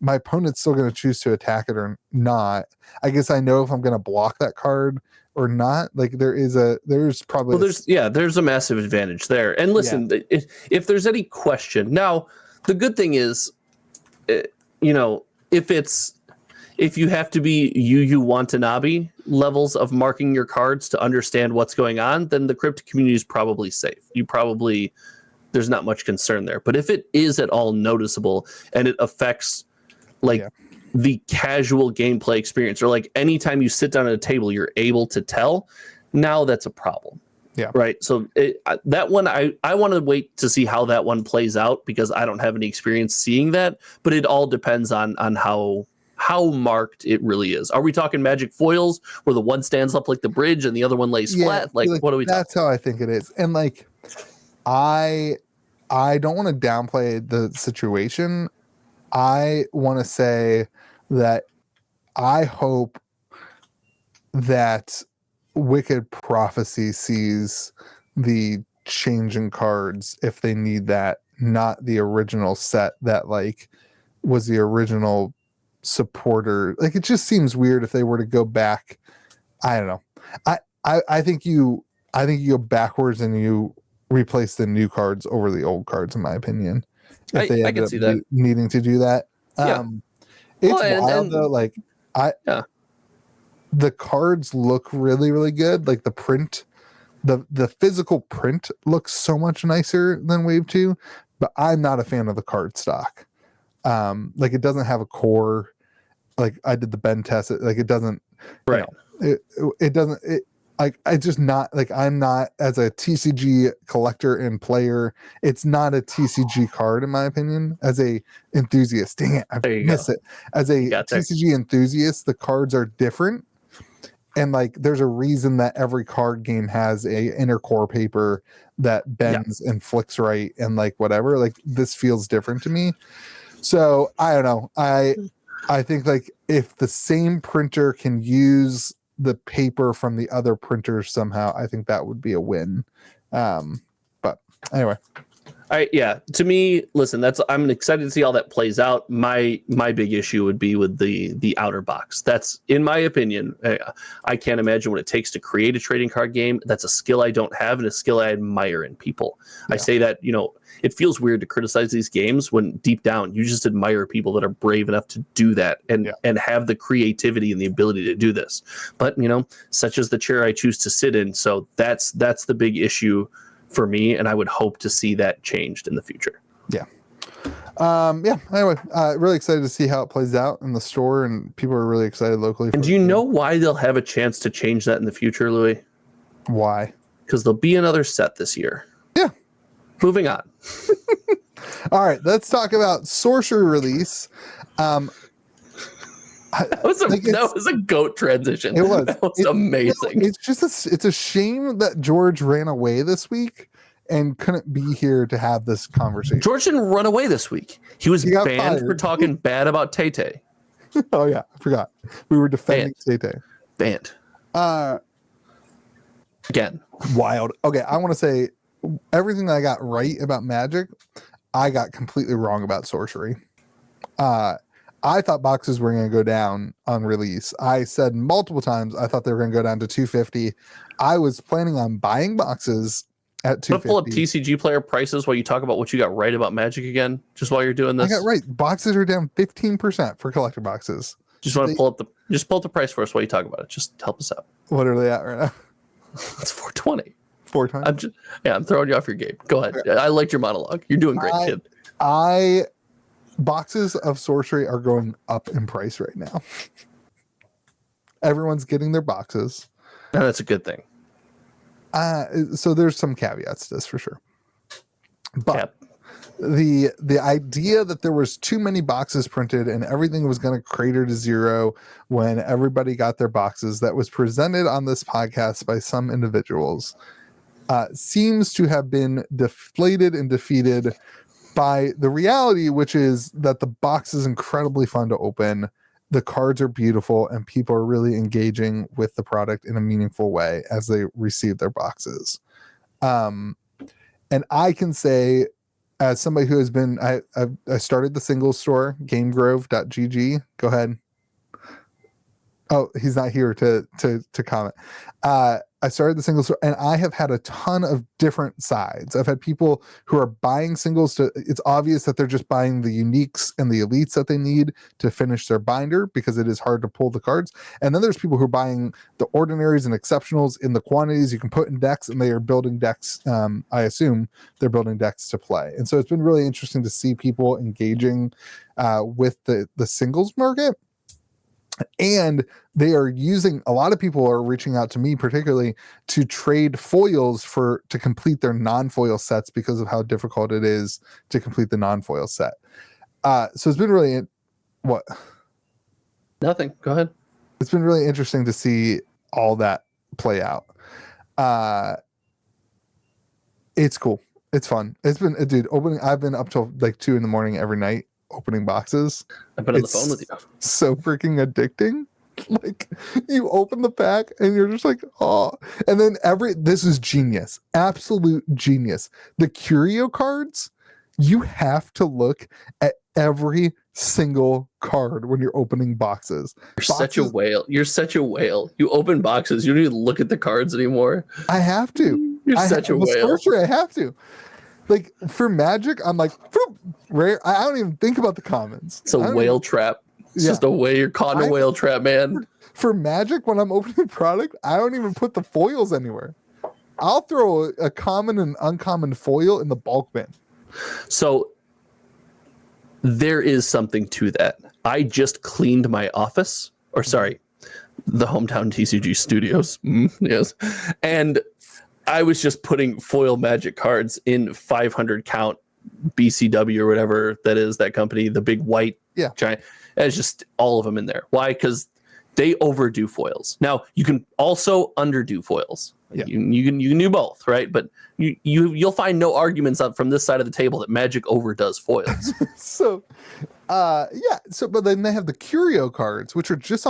My opponent's still going to choose to attack it or not. I guess I know if I'm going to block that card or not. Like there's probably there's a massive advantage there. And listen, if there's any question, now the good thing is, if you have to be Yu Watanabe levels of marking your cards to understand what's going on, then the cryptic community is probably safe. There's not much concern there. But if it is at all noticeable and it affects the casual gameplay experience, or like anytime you sit down at a table, you're able to tell, now that's a problem. Yeah. Right. So that one, I want to wait to see how that one plays out because I don't have any experience seeing that, but it all depends on how marked it really is. Are we talking magic foils where the one stands up like the bridge and the other one lays flat? Like what are we talking? That's how I think it is. And like, I don't want to downplay the situation. I want to say that I hope that Wicked Prophecy sees the change in cards if they need that, not the original set that like was the original supporter. Like it just seems weird if they were to go back. I don't know. I think you go backwards and you replace the new cards over the old cards, in my opinion. If I can see that needing to do that. It's wild though. Like the cards look really, really good. Like the print, the physical print looks so much nicer than Wave 2, but I'm not a fan of the card stock. Like it doesn't have a core. Like I did the Ben test. Like it doesn't. Right. It doesn't. I just not like I'm not as a TCG collector and player. It's not a TCG card in my opinion. As a enthusiast, dang it, I miss it. As a TCG enthusiast, the cards are different, and like there's a reason that every card game has a inner core paper that bends and flicks right and like whatever. Like this feels different to me. So I don't know. I think like if the same printer can use the paper from the other printers somehow, I think that would be a win. But anyway. To me, listen, I'm excited to see how that plays out. My big issue would be with the outer box. That's, in my opinion, I can't imagine what it takes to create a trading card game. That's a skill I don't have and a skill I admire in people. Yeah. I say that, it feels weird to criticize these games when deep down you just admire people that are brave enough to do that and have the creativity and the ability to do this. But, such is the chair I choose to sit in. So that's the big issue for me, and I would hope to see that changed in the future. Yeah. Anyway, really excited to see how it plays out in the store, and people are really excited locally. And do you know why they'll have a chance to change that in the future, Louis? Why? Because there'll be another set this year. Yeah. Moving on. All right, let's talk about Sorcery release. That was a goat transition. It was. That was amazing. It's just it's a shame that George ran away this week and couldn't be here to have this conversation. George didn't run away this week. He was banned for talking bad about Tay-Tay. Oh yeah, I forgot. We were defending Tay-Tay. Banned. Again. Wild. Okay, I want to say everything that I got right about Magic, I got completely wrong about Sorcery. I thought boxes were going to go down on release. I said multiple times I thought they were going to go down to 250. I was planning on buying boxes at 250. Pull up TCG player prices while you talk about what you got right about Magic again, just while you're doing this. I got right. Boxes are down 15% for collector boxes. Just want to pull up the price for us while you talk about it. Just help us out. What are they at right now? It's 420. 420. I'm throwing you off your game. Go ahead. Okay. I liked your monologue. You're doing great, kid. Boxes of Sorcery are going up in price right now. Everyone's getting their boxes. And that's a good thing. So there's some caveats to this for sure. But the idea that there was too many boxes printed and everything was going to crater to zero when everybody got their boxes that was presented on this podcast by some individuals seems to have been deflated and defeated by the reality, which is that the box is incredibly fun to open. The cards are beautiful and people are really engaging with the product in a meaningful way as they receive their boxes. And I can say, as somebody who has been, I started the single store, gamegrove.gg. Go ahead. Oh, he's not here to comment. I started the single store and I have had a ton of different sides. I've had people who are buying singles it's obvious that they're just buying the uniques and the elites that they need to finish their binder because it is hard to pull the cards. And then there's people who are buying the ordinaries and exceptionals in the quantities you can put in decks, and they are building decks. I assume they're building decks to play. And so it's been really interesting to see people engaging with the singles market. And they are using, a lot of people are reaching out to me particularly to trade foils to complete their non-foil sets because of how difficult it is to complete the non-foil set. So it's been really, what? Nothing. Go ahead. It's been really interesting to see all that play out. It's cool. It's fun. It's been, dude, I've been up till like 2 a.m. every night opening boxes. I've been on the phone with you. So freaking addicting. Like, you open the pack and you're just like, oh. And then this is genius. Absolute genius. The Curio cards, you have to look at every single card when you're opening boxes. Such a whale. You're such a whale. You open boxes. You don't even look at the cards anymore. I have to. You're such a whale. I have to. Like, for Magic, I'm like, rare. I don't even think about the commons. It's a whale trap. It's just a way you're caught in a whale trap, man. For Magic, when I'm opening product, I don't even put the foils anywhere. I'll throw a common and uncommon foil in the bulk bin. So there is something to that. I just cleaned my office, or sorry, the hometown TCG studios. Yes. And I was just putting foil Magic cards in 500 count BCW or whatever that is, that company, the big white giant. It's just all of them in there. Why? Because they overdo foils. Now you can also underdo foils. Yeah. You can do both, right? But you'll find no arguments up from this side of the table that Magic overdoes foils. But then they have the Curio cards, which are just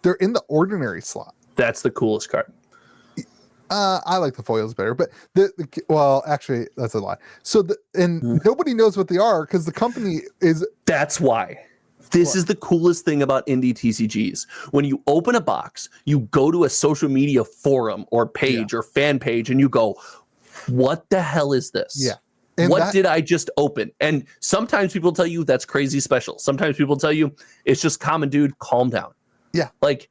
they're in the ordinary slot. That's the coolest card. I like the foils better, but well, actually, that's a lie. So nobody knows what they are because the company is. That's why. This is the coolest thing about indie TCGs. When you open a box, you go to a social media forum or page or fan page, and you go, "What the hell is this? Yeah, and what did I just open?" And sometimes people tell you that's crazy special. Sometimes people tell you it's just common dude. Calm down. Yeah, like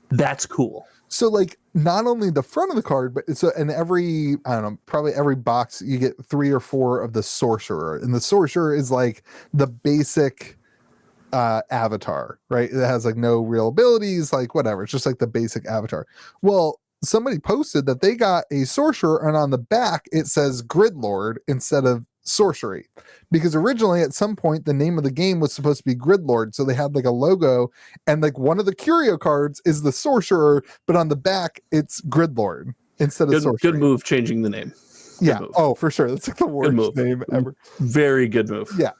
that's cool. So like not only the front of the card, but it's in every, I don't know, probably every box you get 3 or 4 of the sorcerer, and the sorcerer is like the basic avatar, right? It has like no real abilities, like whatever. It's just like the basic avatar. Well, somebody posted that they got a sorcerer, and on the back it says Gridlord instead of sorcery, because originally at some point the name of the game was supposed to be Gridlord, so they had like a logo, and like one of the Curio cards is the sorcerer, but on the back it's Gridlord instead of sorcery. Good move changing the name. Good move. Oh, for sure. That's like the worst name ever. Very good move. Yeah.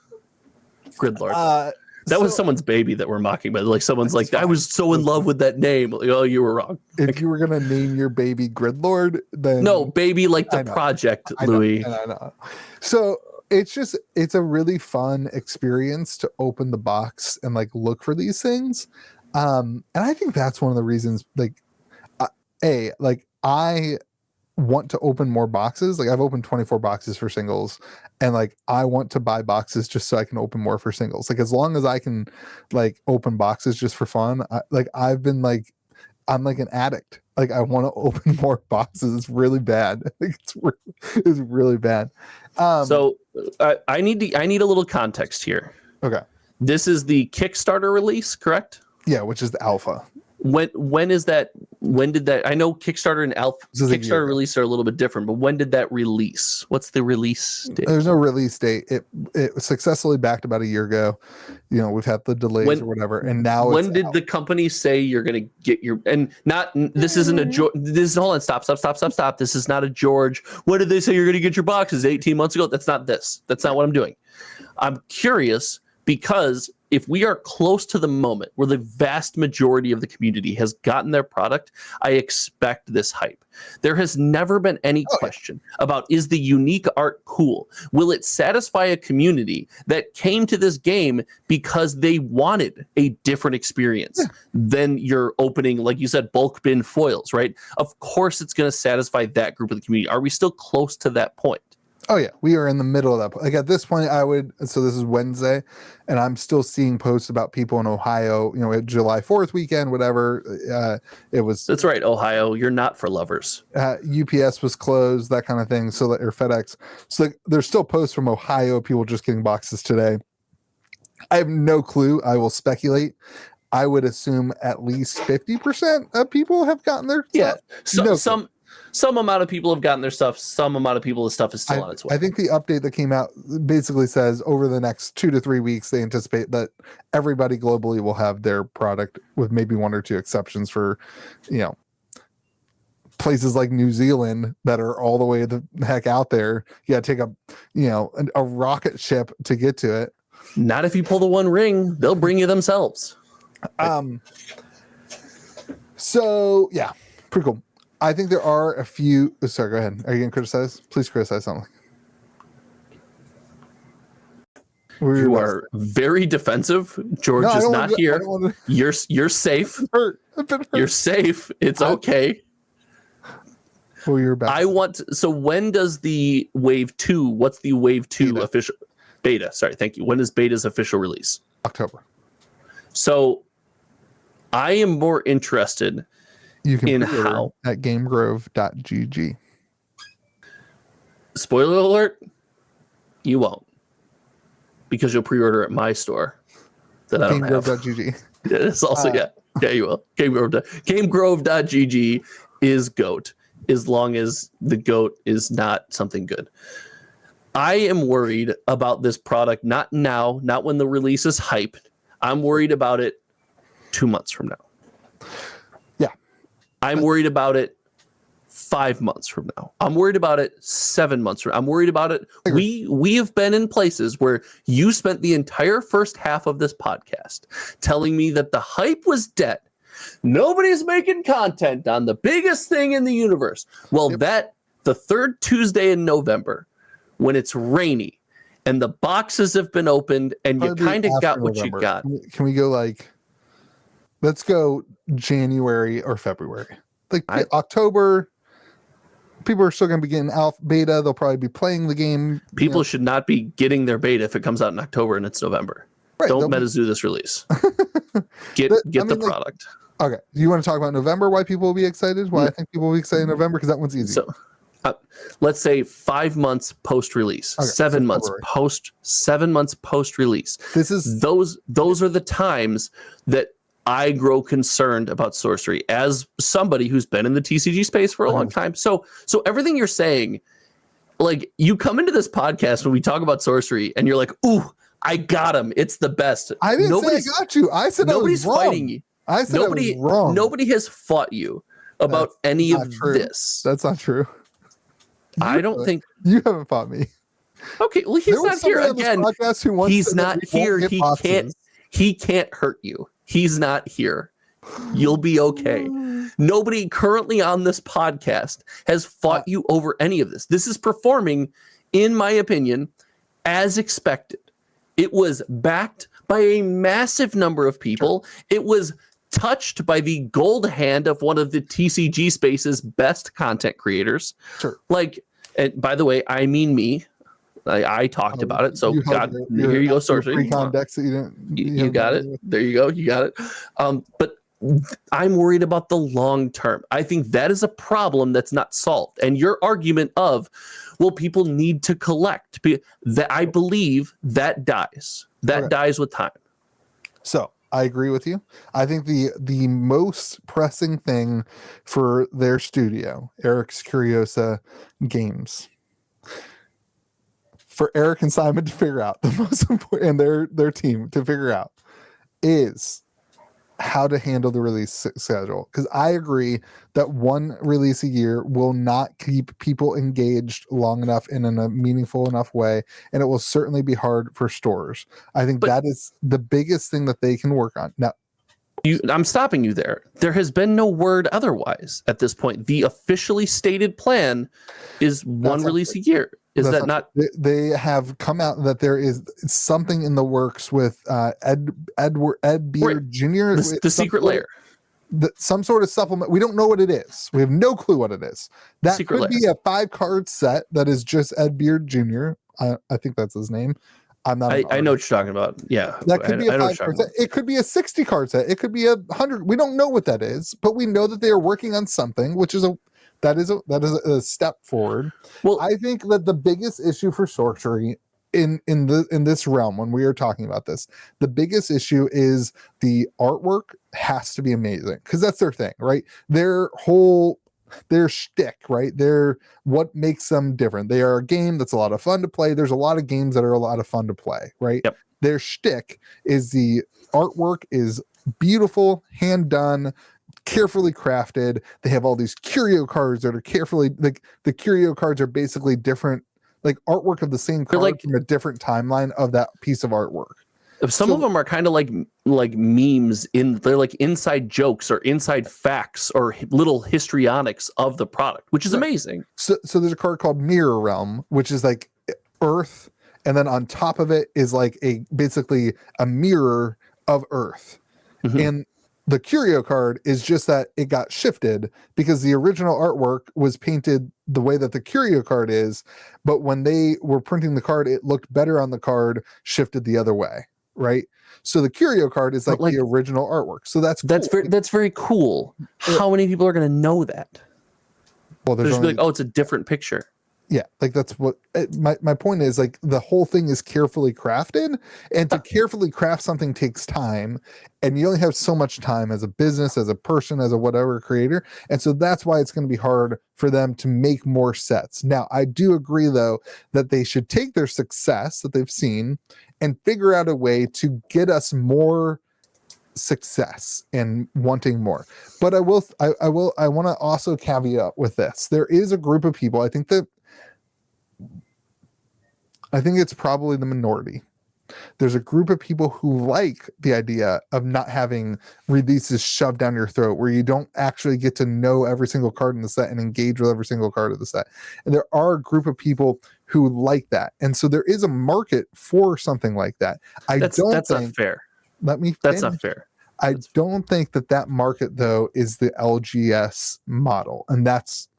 Gridlord. That was someone's baby that we're mocking, but like someone's like, I was so in love with that name. Like, oh, you were wrong. If you were gonna name your baby Gridlord, then no, baby, like the project, Louis. I know. So it's a really fun experience to open the box and like look for these things. And I think that's one of the reasons, like, I want to open more boxes. Like I've opened 24 boxes for singles, and like I want to buy boxes just so I can open more for singles. Like as long as I can like open boxes just for fun, I'm like an addict. Like I want to open more boxes. It's really bad. It's really bad. So I need a little context here. Okay. This is the Kickstarter release, correct? Yeah, which is the alpha. When is that? When did that? I know Kickstarter and alpha Kickstarter release are a little bit different, but when did that release? What's the release date? There's no release date. It was successfully backed about a year ago. You know, we've had the delays or whatever, and now when did the company say you're going to get your, and not, this isn't a George, this, hold on, stop. This is not a George. When did they say you're going to get your boxes 18 months ago? That's not this. That's not what I'm doing. I'm curious because if we are close to the moment where the vast majority of the community has gotten their product, I expect this hype. There has never been any question about, is the unique art cool? Will it satisfy a community that came to this game because they wanted a different experience than your opening, like you said, bulk bin foils, right? Of course it's going to satisfy that group of the community. Are we still close to that point? Oh yeah, we are in the middle of that. Like at this point, so this is Wednesday, and I'm still seeing posts about people in Ohio, you know, July 4th weekend, whatever. That's right, Ohio. You're not for lovers. UPS was closed, that kind of thing. So or FedEx. So there's still posts from Ohio, people just getting boxes today. I have no clue. I will speculate. I would assume at least 50% of people have gotten their stuff. Some amount of people have gotten their stuff. Some amount of people, the stuff is still on its way. I think the update that came out basically says over the next 2 to 3 weeks, they anticipate that everybody globally will have their product, with maybe 1 or 2 exceptions for, you know, places like New Zealand that are all the way the heck out there. You got to take a rocket ship to get to it. Not if you pull the One Ring, they'll bring you themselves. So yeah, pretty cool. I think there are a few. Sorry, go ahead. Are you going to criticize? Please criticize something. You are very defensive. George is not here. You're safe. You're safe. It's okay. Well, you're back. So when does the Wave 2, what's the Wave 2 official beta? Sorry, thank you. When is beta's official release? October. So I am more interested in how at gamegrove.gg. Spoiler alert, you won't, because you'll pre-order at my store that I don't have. Gamegrove.gg. It's also yeah, you will. Gamegrove.gg is GOAT, as long as the GOAT is not something good. I am worried about this product, not now, not when the release is hyped. I'm worried about it 2 months from now. Yeah. I'm worried about it 5 months from now. I'm worried about it 7 months from now. I'm worried about it. We have been in places where you spent the entire first half of this podcast telling me that the hype was dead Nobody's making content on the biggest thing in the universe. Well, the third Tuesday in November, when it's rainy and the boxes have been opened and you kind of got what you got. Can we go like, let's go January or February? Like October, people are still going to be getting beta. They'll probably be playing the game. People should not be getting their beta if it comes out in October and it's November. Right, don't Metazoo this release. Get the product. Okay. Do you want to talk about November? Why people will be excited? Why I think people will be excited in November? Because that one's easy. So, let's say 5 months post-release, okay, 7 months post-release. This is those are the times that I grow concerned about sorcery as somebody who's been in the TCG space for a long time. So everything you're saying, like, you come into this podcast when we talk about sorcery and you're like, ooh, I got him. It's the best. I didn't say I got you. I said nobody's I was wrong. Fighting you. I said I was wrong. Nobody has fought you about any of this. That's not true. I don't think you haven't fought me. Okay, well, he's not here again. He's not here. He can't hurt you. He's not here. You'll be okay. Nobody currently on this podcast has fought you over any of this. This is performing, in my opinion, as expected. It was backed by a massive number of people. Sure. It was touched by the gold hand of one of the TCG space's best content creators. Sure. Like, and by the way, I mean me. I talked about it. So here you go, Sorcery. Pre-con decks that you got it. There you go. You got it. But I'm worried about the long term. I think that is a problem that's not solved. And your argument of, well, people need to collect, that I believe that dies. That dies with time. So I agree with you. I think the most pressing thing for their studio, Eric's Curiosa Games, for Eric and Simon to figure out, the most important, and their team to figure out, is how to handle the release schedule. Because I agree that one release a year will not keep people engaged long enough and in a meaningful enough way, and it will certainly be hard for stores. I think that is the biggest thing that they can work on. Now, I'm stopping you there. There has been no word otherwise at this point. The officially stated plan is one release a year. Is that not? They have come out that there is something in the works with Ed Beard Jr. The secret layer. Some sort of supplement. We don't know what it is. We have no clue what it is. That secret could be a 5-card set that is just Ed Beard Jr. I think that's his name. I'm not. I know what you're talking about. Yeah, that could be a 5-card set. It could be a 60-card set. It could be 100. We don't know what that is, but we know that they are working on something, which is that is a step forward. Well, I think that the biggest issue for sorcery in this realm, when we are talking about this, the biggest issue is the artwork has to be amazing, because that's their thing, right? Their shtick, right? What makes them different. They are a game that's a lot of fun to play. There's a lot of games that are a lot of fun to play, right? Yep. Their shtick is the artwork is beautiful, hand done, carefully crafted. They have all these curio cards that are carefully, like, the curio cards are basically different, like artwork of the same card from a different timeline of that piece of artwork. Some of them are kind of like memes. They're like inside jokes or inside facts or little histrionics of the product, which is amazing. So there's a card called Mirror Realm, which is like Earth, and then on top of it is like basically a mirror of Earth. Mm-hmm. And the Curio card is just that it got shifted because the original artwork was painted the way that the Curio card is, but when they were printing the card, it looked better on the card, shifted the other way, right? So the Curio card is like the original artwork. So that's very cool. How many people are going to know that? Well, there's only, it's a different picture. Yeah, like that's what my point is. Like, the whole thing is carefully crafted, and to carefully craft something takes time, and you only have so much time as a business, as a person, as a whatever creator, and so that's why it's going to be hard for them to make more sets. Now, I do agree though that they should take their success that they've seen and figure out a way to get us more success and wanting more. But I want to also caveat with this. There is a group of people, I think it's probably the minority, There's a group of people who like the idea of not having releases shoved down your throat, where you don't actually get to know every single card in the set and engage with every single card of the set. And there are a group of people who like that. And so there is a market for something like that. That's not fair. Let me That's finish. not fair. I don't think that market, though, is the LGS model. And that's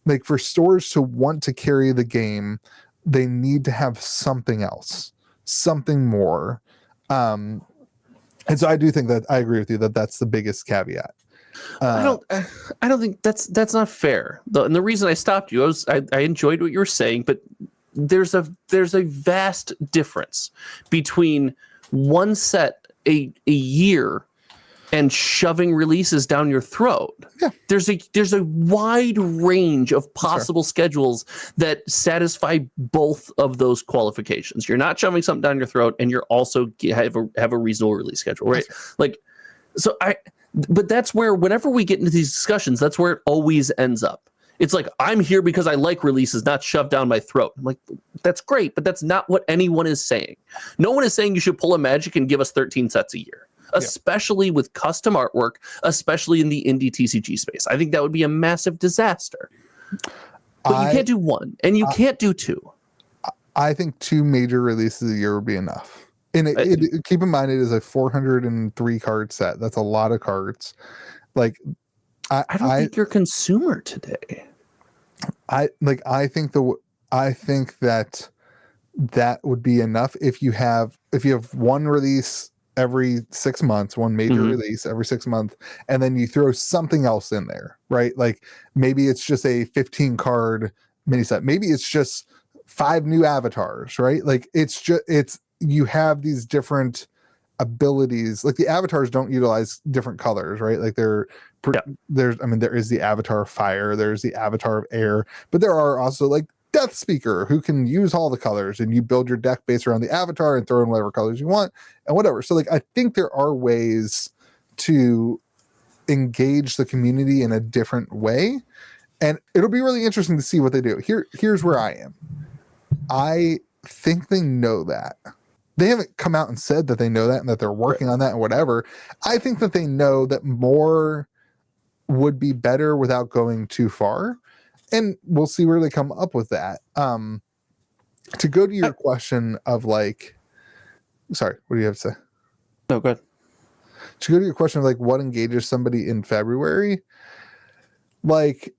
like, for stores to want to carry the game, they need to have something else, something more. And so I do think that I agree with you that that's the biggest caveat. I don't think that's not fair. And the reason I stopped you, I enjoyed what you were saying, but there's a vast difference between one set a year and shoving releases down your throat. Yeah. There's a wide range of possible schedules that satisfy both of those qualifications. You're not shoving something down your throat, and you're also have a reasonable release schedule, right? Like, so but that's where, whenever we get into these discussions, that's where it always ends up. It's like, I'm here because I like releases, not shoved down my throat. I'm like, that's great, but that's not what anyone is saying. No one is saying you should pull a Magic and give us 13 sets a year, especially with custom artwork, especially in the indie TCG space. I think that would be a massive disaster. But you can't do one, and you can't do two. I think 2 major releases a year would be enough. And keep in mind, it is a 403 card set. That's a lot of cards. Like, I don't think you're a consumer today. I think that would be enough if you have one release every 6 months, one major release every 6 months, and then you throw something else in there, right? Like, maybe it's just a 15 card mini set. Maybe it's just 5 new avatars, right? Like, you have these different abilities. Like, the avatars don't utilize different colors, right? Like, there is the avatar of fire, there's the avatar of air, but there are also, like, Death Speaker, who can use all the colors, and you build your deck based around the avatar and throw in whatever colors you want and whatever. So, like, I think there are ways to engage the community in a different way, and it'll be really interesting to see what they do. Here's where I am. I think they know that. They haven't come out and said that they know that and that they're working on that and whatever. I think that they know that more would be better without going too far. And we'll see where they come up with that. To go to your question of, like, sorry, what do you have to say? No, go ahead. To go to your question of, like, what engages somebody in February, like,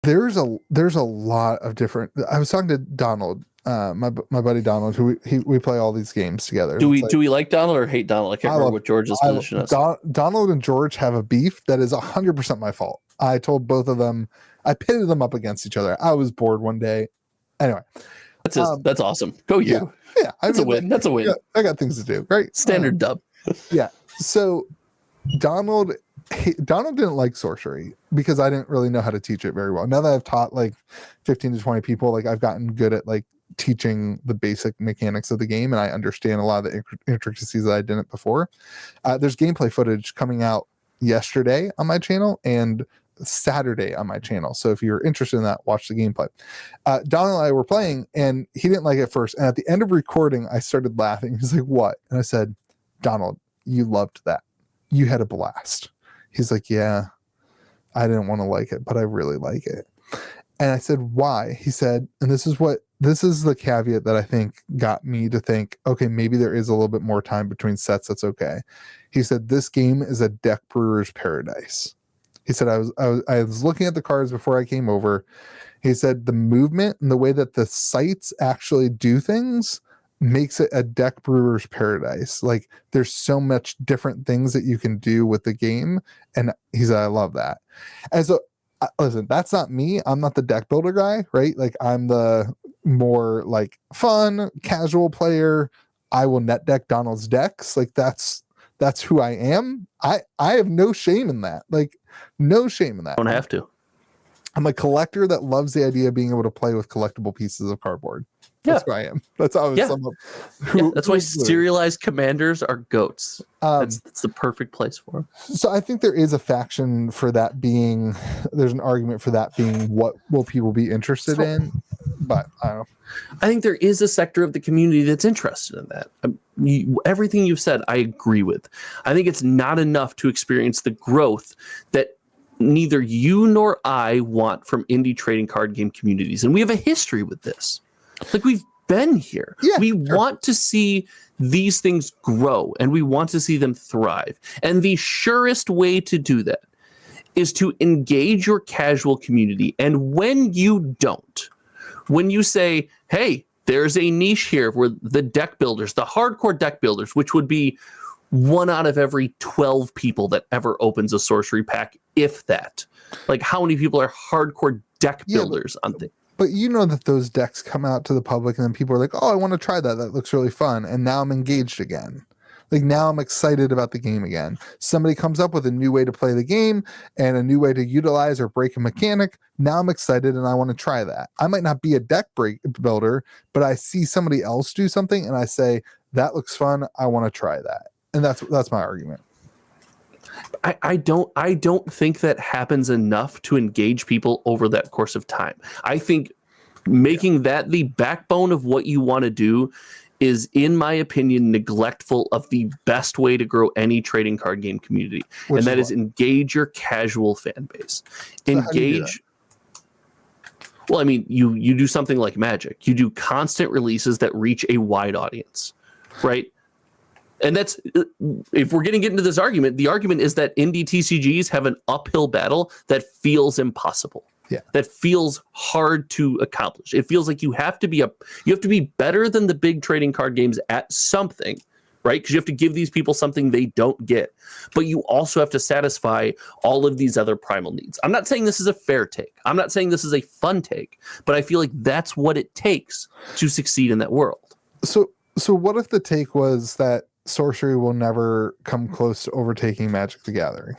there's a lot of different. I was talking to Donald, my buddy Donald, who we play all these games together. Do we like Donald or hate Donald? I can't remember what George's position is. Donald and George have a beef that is 100% my fault. I told both of them, I pitted them up against each other. I was bored one day. Anyway, that's awesome. Go you. Yeah, that's a win. That's a win. I got things to do. Right. Standard dub. Yeah. So Donald didn't like sorcery because I didn't really know how to teach it very well. Now that I've taught like 15 to 20 people, like, I've gotten good at, like, teaching the basic mechanics of the game, and I understand a lot of the intricacies that I didn't before. There's gameplay footage coming out yesterday on my channel and Saturday on my channel. So if you're interested in that, watch the gameplay. Donald and I were playing, and he didn't like it first. And at the end of recording, I started laughing. He's like, "What?" And I said, "Donald, you loved that. You had a blast." He's like, "Yeah, I didn't want to like it, but I really like it." And I said, "Why?" He said, and this is the caveat that I think got me to think, okay, maybe there is a little bit more time between sets. That's okay. He said, "This game is a deck brewer's paradise." He said, I was looking at the cards before I came over. He said, the movement and the way that the sites actually do things makes it a deck brewer's paradise. Like, there's so much different things that you can do with the game. And he said, "I love that." And so, listen, that's not me. I'm not the deck builder guy, right? Like, I'm the more, like, fun, casual player. I will net deck Donald's decks. Like, that's who I am. I have no shame in that. Like, no shame in that. Don't have to. I'm a collector that loves the idea of being able to play with collectible pieces of cardboard. That's who I am. That's how I would sum up. That's why serialized commanders are goats. That's the perfect place for them. So I think there is a faction for that being, there's an argument for that being what will people be interested in. but I don't know. I think there is a sector of the community that's interested in that. Everything you've said, I agree with. I think it's not enough to experience the growth that neither you nor I want from indie trading card game communities. And we have a history with this. Like, we've been here. Yeah, we want to see these things grow, and we want to see them thrive. And the surest way to do that is to engage your casual community. And when you don't, when you say, hey, there's a niche here where the deck builders, the hardcore deck builders, which would be 1 out of every 12 people that ever opens a sorcery pack, if that. Like, how many people are hardcore deck builders on things? But you know that those decks come out to the public and then people are like, oh, I want to try that. That looks really fun. And now I'm engaged again. Like, now I'm excited about the game again. Somebody comes up with a new way to play the game and a new way to utilize or break a mechanic. Now I'm excited and I want to try that. I might not be a deck builder, but I see somebody else do something and I say, that looks fun. I want to try that. And that's my argument. I don't think that happens enough to engage people over that course of time. I think making that the backbone of what you want to do is, in my opinion, neglectful of the best way to grow any trading card game community. And that is engage your casual fan base. Engage. Well, I mean, you do something like Magic. You do constant releases that reach a wide audience, right? And that's, if we're getting into this argument, the argument is that indie TCGs have an uphill battle that feels impossible. Yeah. That feels hard to accomplish. It feels like you have to be better than the big trading card games at something, right? Because you have to give these people something they don't get. But you also have to satisfy all of these other primal needs. I'm not saying this is a fair take. I'm not saying this is a fun take, but I feel like that's what it takes to succeed in that world. So what if the take was that sorcery will never come close to overtaking Magic the Gathering?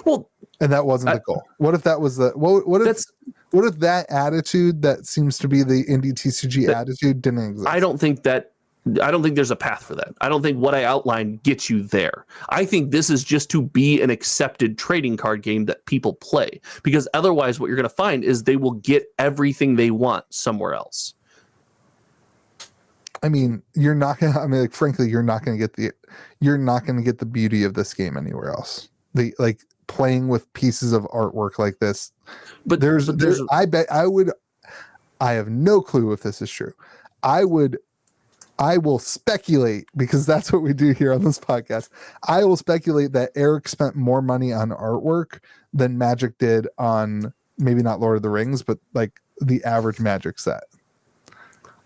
Well, and that wasn't the goal. What if that was the what if that attitude that seems to be the indie TCG attitude didn't exist? I don't think there's a path for that. I don't think what I outlined gets you there. I think this is just to be an accepted trading card game that people play, because otherwise what you're going to find is they will get everything they want somewhere else. I mean, frankly, you're not going to get the beauty of this game anywhere else. Playing with pieces of artwork like this. But I have no clue if this is true. I will speculate, because that's what we do here on this podcast. I will speculate that Eric spent more money on artwork than Magic did on, maybe not Lord of the Rings, but like the average Magic set.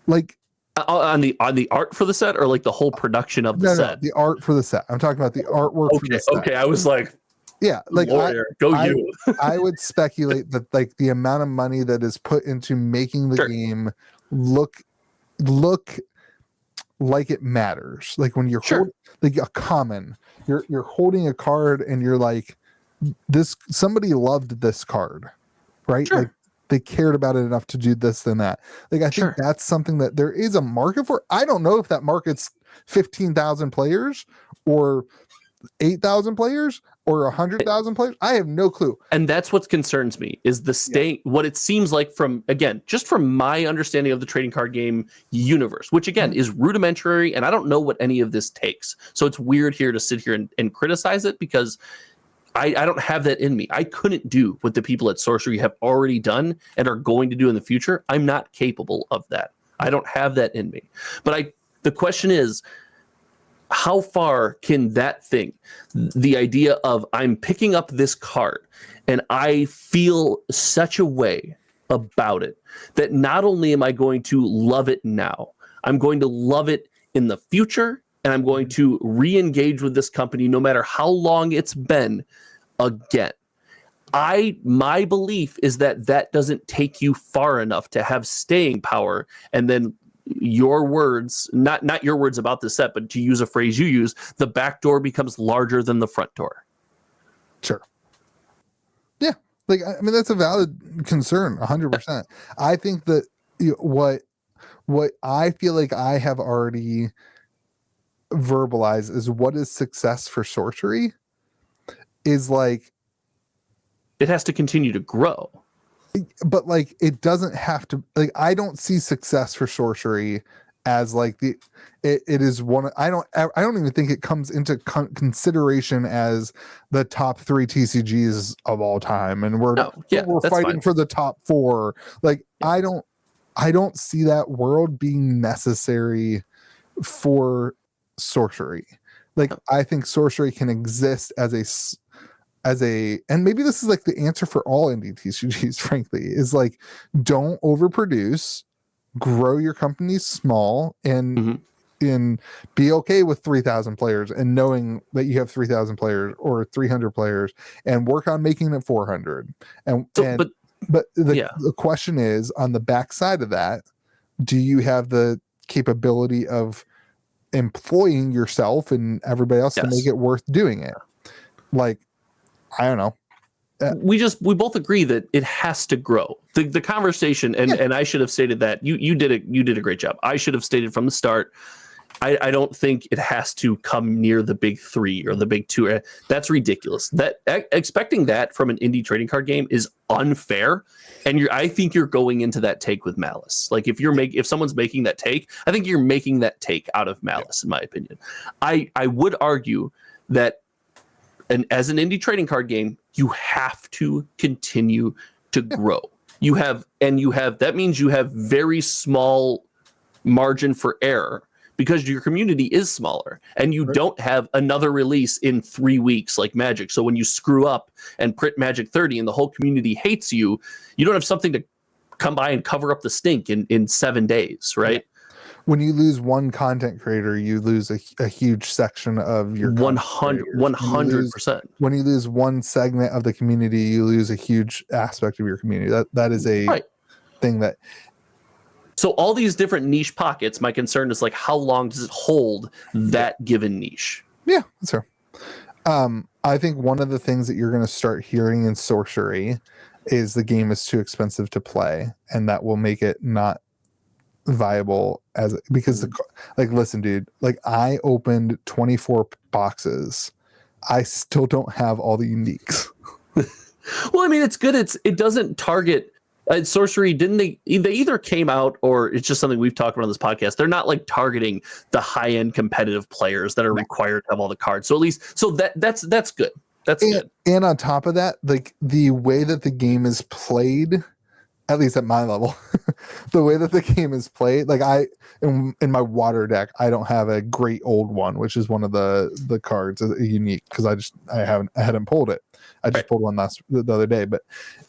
Like, on the art for the set, or like the whole production of the set? No, the art for the set. I'm talking about the artwork for the set. Okay, I was like, yeah, like I would speculate that like the amount of money that is put into making the game look like it matters. Like when you're like a common, you're holding a card and you're like, somebody loved this card, right? Like they cared about it enough to do this and that. Like, I think that's something that there is a market for. I don't know if that market's 15,000 players or 8,000 players or 100,000 players. I have no clue. And that's what concerns me, is the state, what it seems like from my understanding of the trading card game universe, which again is rudimentary, and I don't know what any of this takes. So it's weird here to sit here and criticize it, because I don't have that in me. I couldn't do what the people at Sorcery have already done and are going to do in the future. I'm not capable of that. I don't have that in me. But the question is, how far can that thing, the idea of I'm picking up this card and I feel such a way about it that not only am I going to love it now, I'm going to love it in the future, and I'm going to re-engage with this company no matter how long it's been again. My belief is that doesn't take you far enough to have staying power, and then your words, not your words about the set, but to use a phrase you use, the back door becomes larger than the front door. Sure. Yeah. Like, I mean, that's a valid concern, 100%. I think that what I feel like I have already verbalized is what is success for Sorcery is like, it has to continue to grow. but like it doesn't have to, like I don't see success for sorcery as like it is one. I don't even think it comes into consideration as the top 3 TCGs of all time, and we're fighting fine. for the top 4. Like I don't see that world being necessary for sorcery. Like I think sorcery can exist as a, and maybe this is like the answer for all indie TCGs, frankly, is like don't overproduce, grow your company small, and be okay with 3,000 players and knowing that you have 3,000 players or 300 players, and work on making it 400. But the question is, on the backside of that, do you have the capability of employing yourself and everybody else to make it worth doing it? Like, I don't know. We both agree that it has to grow. The conversation, and I should have stated that you did a great job. I should have stated from the start, I don't think it has to come near the big 3 or the big 2. That's ridiculous. That expecting that from an indie trading card game is unfair, and I think you're going into that take with malice. Like if someone's making that take, I think you're making that take out of malice, in my opinion. I would argue that, and as an indie trading card game, you have to continue to grow. That means you have very small margin for error, because your community is smaller, and you don't have another release in 3 weeks like Magic. So when you screw up and print Magic 30 and the whole community hates you, you don't have something to come by and cover up the stink in 7 days, right? When you lose one content creator, you lose a huge section of your 100%. When you lose one segment of the community, you lose a huge aspect of your community. That is a thing that. So all these different niche pockets, my concern is like, how long does it hold that given niche? Yeah, that's fair. I think one of the things that you're going to start hearing in sorcery is the game is too expensive to play, and that will make it not viable because listen, dude, like I opened 24 boxes. I still don't have all the uniques. Well, I mean, it's good. It doesn't target sorcery. Didn't they either came out, or it's just something we've talked about on this podcast. They're not like targeting the high-end competitive players that are required to have all the cards. So at least that's good. That's good. And on top of that, like the way that the game is played, at least at my level, the way that the game is played, like in my water deck, I don't have a great old one, which is one of the cards, a unique, because I hadn't pulled it. I just pulled one the other day, but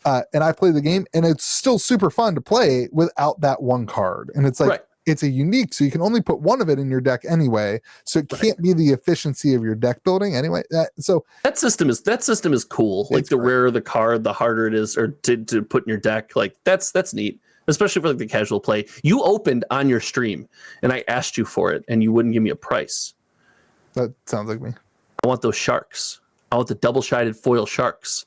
and I played the game, and it's still super fun to play without that one card. And it's like it's a unique, so you can only put one of it in your deck anyway. So it can't be the efficiency of your deck building anyway. So that system is cool. Like the rarer the card, the harder it is, or to put in your deck. Like that's neat, especially for like the casual play. You opened on your stream, and I asked you for it, and you wouldn't give me a price. That sounds like me. I want those sharks. I want the double-sided foil sharks.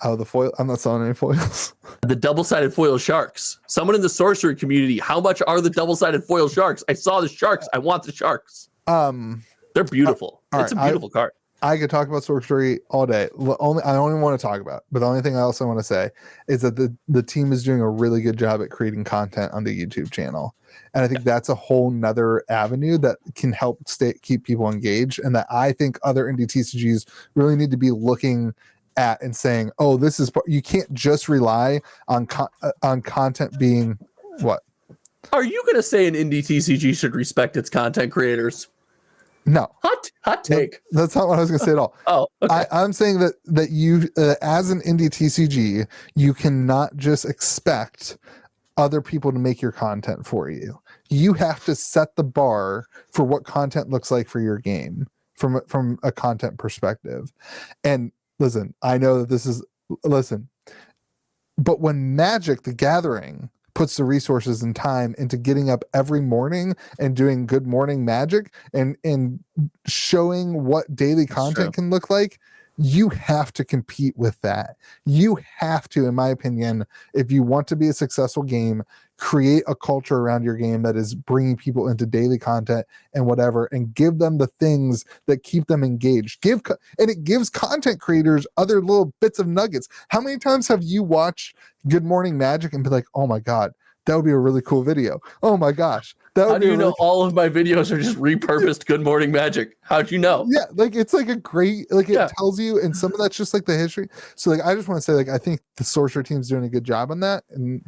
Oh, the foil. I'm not selling any foils. The double-sided foil sharks. Someone in the sorcery community, how much are the double-sided foil sharks? I saw the sharks. I want the sharks. They're beautiful. It's a beautiful card. I could talk about sorcery all day. I only want to talk about it. But the only thing I also want to say is that the team is doing a really good job at creating content on the YouTube channel. And I think that's a whole nother avenue that can help keep people engaged. And that I think other indie TCGs really need to be looking at and saying, oh, this is, you can't just rely on content being what? Are you going to say an indie TCG should respect its content creators? No. Hot take. No, that's not what I was going to say at all. Oh, okay. I'm saying that you, as an indie TCG, you cannot just expect other people to make your content for you. You have to set the bar for what content looks like for your game from a content perspective. And listen, I know that but when Magicthegathering puts the resources and time into getting up every morning and doing good morning magic and showing what daily content can look like, you have to compete with that. You have to, in my opinion, if you want to be a successful game, create a culture around your game that is bringing people into daily content and whatever, and give them the things that keep them engaged. And it gives content creators other little bits of nuggets. How many times have you watched Good Morning Magic and be like, oh my God, that would be a really cool video. Oh my gosh. How do you know all of my videos are just repurposed Good Morning Magic? How'd you know? Yeah, like it's like a great, like it tells you, and some of that's just like the history. So like I just want to say, like, I think the Sorcerer team's doing a good job on that. And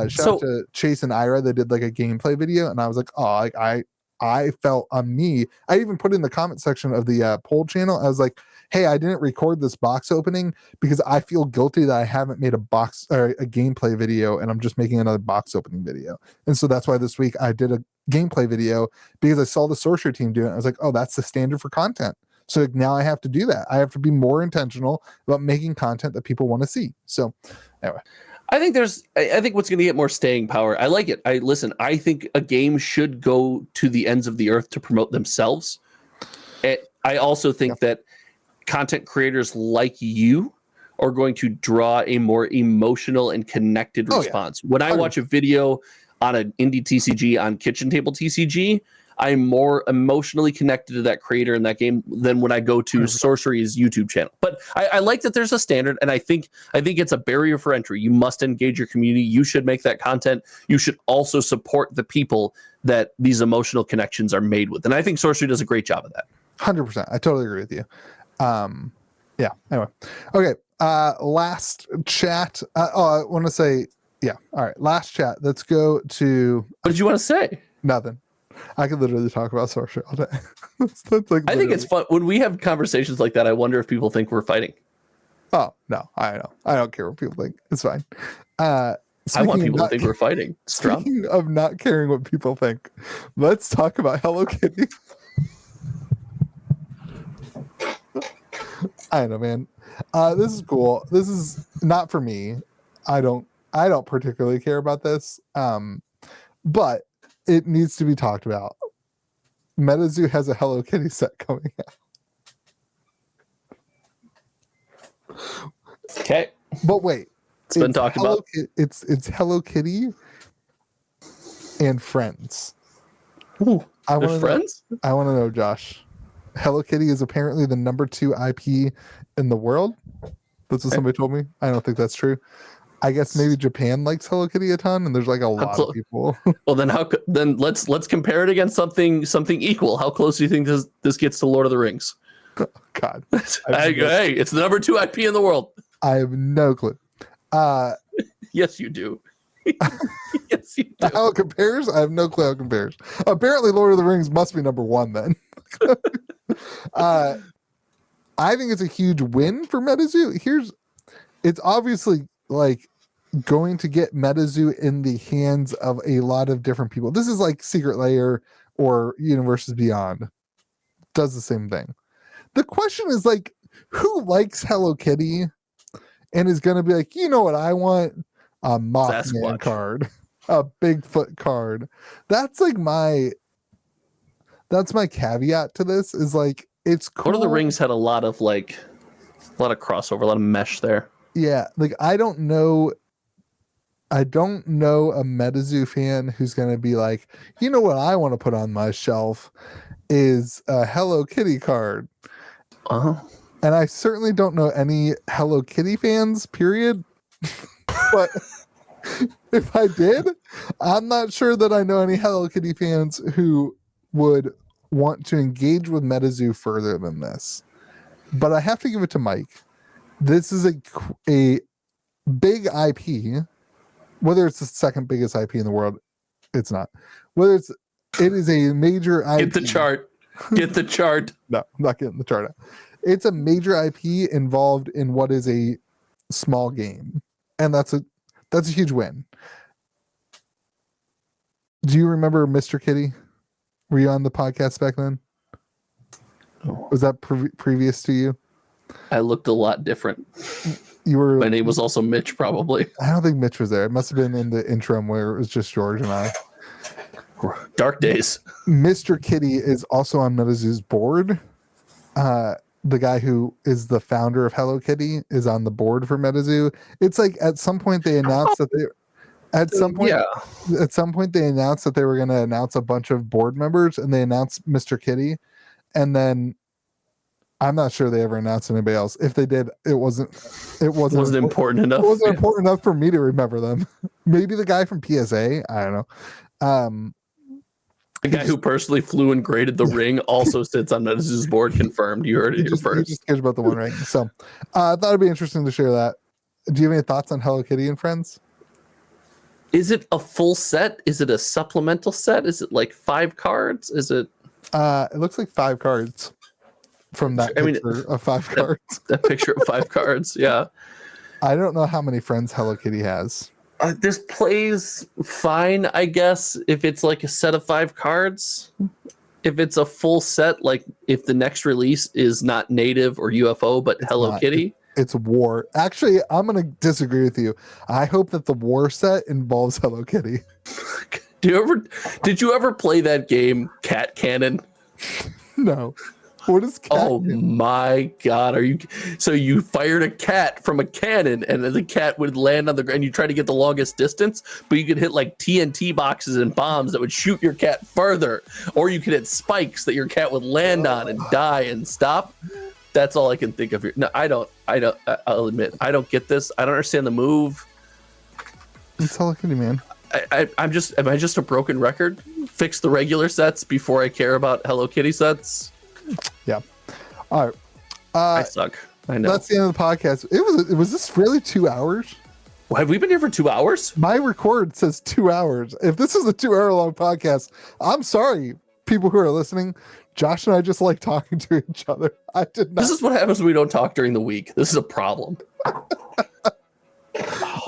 shout out to Chase and Ira. They did like a gameplay video, and I was like, oh, like I felt on me. I even put in the comment section of the poll channel. I was like, hey, I didn't record this box opening because I feel guilty that I haven't made a box or a gameplay video, and I'm just making another box opening video. And so that's why this week I did a gameplay video, because I saw the Sorcerer team do it. I was like, oh, that's the standard for content. So now I have to do that. I have to be more intentional about making content that people want to see. So anyway. I think what's going to get more staying power. I like it. I think a game should go to the ends of the earth to promote themselves. I also think that content creators like you are going to draw a more emotional and connected response. When I watch a video on an indie TCG on Kitchen Table TCG, I'm more emotionally connected to that creator in that game than when I go to Sorcery's YouTube channel. But I like that there's a standard, and I think it's a barrier for entry. You must engage your community. You should make that content. You should also support the people that these emotional connections are made with. And I think Sorcery does a great job of that. 100%. I totally agree with you. Yeah. Anyway. Okay. Last chat. I want to say, yeah. All right. Last chat. Let's go to. What did you want to say? Nothing. I could literally talk about Sorcery all day. that's like I think it's fun when we have conversations like that. I wonder if people think we're fighting. Oh no, I know. I don't care what people think. It's fine. I want people to think we're fighting. Speaking of not caring what people think, let's talk about Hello Kitty. I know, man. This is cool. This is not for me. I don't particularly care about this. But it needs to be talked about. Metazoo has a Hello Kitty set coming out. Okay. But wait. It's been talked about. It's Hello Kitty and friends. Ooh, I want to know, Josh. Hello Kitty is apparently the #2 IP in the world. That's what somebody told me. I don't think that's true. I guess maybe Japan likes Hello Kitty a ton, and there's like a lot of people. Well, then let's compare it against something equal. How close do you think this gets to Lord of the Rings? God, hey, it's the #2 IP in the world. I have no clue. Yes, you do. Yes, you do. How it compares? I have no clue how it compares. Apparently, Lord of the Rings must be #1 then. I think it's a huge win for Metazoo. It's obviously like going to get Metazoo in the hands of a lot of different people. This is like Secret Lair or Universes Beyond. Does the same thing. The question is like, who likes Hello Kitty and is going to be like, you know what I want? A Mothman card, a Bigfoot card. That's my caveat to this is like, it's cool. Lord of the Rings had a lot of crossover, a lot of mesh there. Yeah, like I don't know a Metazoo fan who's gonna be like, you know what I want to put on my shelf is a Hello Kitty card. And I certainly don't know any Hello Kitty fans, period. But if I did, I'm not sure that I know any Hello Kitty fans who would want to engage with Metazoo further than this. But I have to give it to Mike. This is a big IP. Whether it's the second biggest IP in the world, it's not. It is a major IP. Get the chart. Get the chart. No, I'm not getting the chart out. It's a major IP involved in what is a small game. And that's a huge win. Do you remember Mr. Kitty? Were you on the podcast back then? Oh. Was that previous to you? I looked a lot different. My name was also Mitch, probably. I don't think Mitch was there. It must have been in the interim where it was just George and I. Dark days. Mr. Kitty is also on Metazoo's board. the guy who is the founder of Hello Kitty is on the board for Metazoo. It's like at some point they announced that they at some point they announced that they were going to announce a bunch of board members, and they announced Mr. Kitty, and then I'm not sure they ever announced anybody else. If they did, it wasn't important enough. It wasn't important enough for me to remember them. Maybe the guy from PSA, I don't know. The guy who personally flew and graded the ring also sits on Metazoo's board. Confirmed. You heard it here first. He just cares about the one ring. So I thought it'd be interesting to share that. Do you have any thoughts on Hello Kitty and Friends? Is it a full set? Is it a supplemental set? Is it like 5 cards? Is it? It looks like 5 cards from that picture of 5 cards. That picture of 5 cards. Yeah. I don't know how many friends Hello Kitty has. This plays fine, I guess, if it's like a set of 5 cards. If it's a full set, like if the next release is not native or UFO, but Hello Kitty. It's War. Actually, I'm going to disagree with you. I hope that the War set involves Hello Kitty. Did you ever play that game, Cat Cannon? No. What is cat? Oh my God! So you fired a cat from a cannon, and then the cat would land on the ground. You try to get the longest distance, but you could hit like TNT boxes and bombs that would shoot your cat further, or you could hit spikes that your cat would land on and die and stop. That's all I can think of here. No, I don't. I'll admit, I don't get this. I don't understand the move. It's Hello Kitty, man. Am I just a broken record? Fix the regular sets before I care about Hello Kitty sets. Yeah. All right. I suck. I know. That's the end of the podcast. It was this really 2 hours? Well, have we been here for 2 hours? My record says 2 hours. If this is a 2 hour long podcast, I'm sorry, people who are listening. Josh and I just like talking to each other. I did not. This is what happens when we don't talk during the week. This is a problem.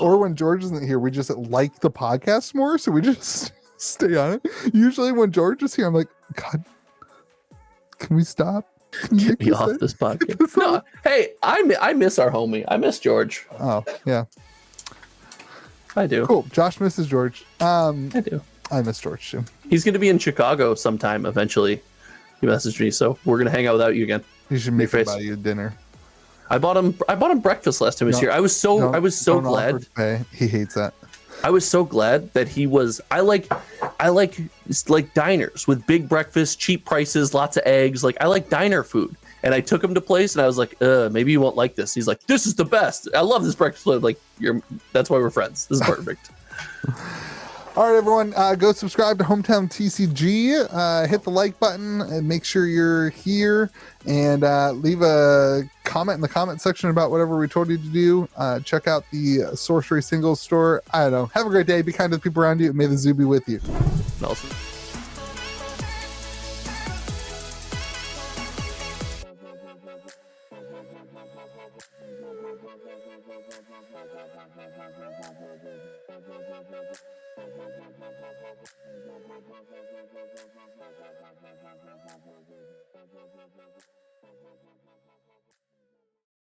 Or when George isn't here, we just like the podcast more, so we just stay on it. Usually when George is here, I'm like, God, can we stop? Get me off this podcast. No, hey, I miss our homie. I miss George. Oh, yeah. I do. Cool. Josh misses George. I do. I miss George too. He's going to be in Chicago sometime eventually. He messaged me, so we're going to hang out without you again. You should make him buy you dinner. I bought him breakfast last time he was here. I was so glad. He hates that. I was so glad that he was. I like diners with big breakfast, cheap prices, lots of eggs. Like I like diner food. And I took him to place, and I was like, maybe you won't like this. He's like, this is the best. I love this breakfast food. Like that's why we're friends. This is perfect. All right, everyone, go subscribe to Hometown TCG. Hit the like button and make sure you're here, and leave a comment in the comment section about whatever we told you to do. Check out the Sorcery Singles store. I don't know. Have a great day. Be kind to the people around you. May the zoo be with you. Awesome.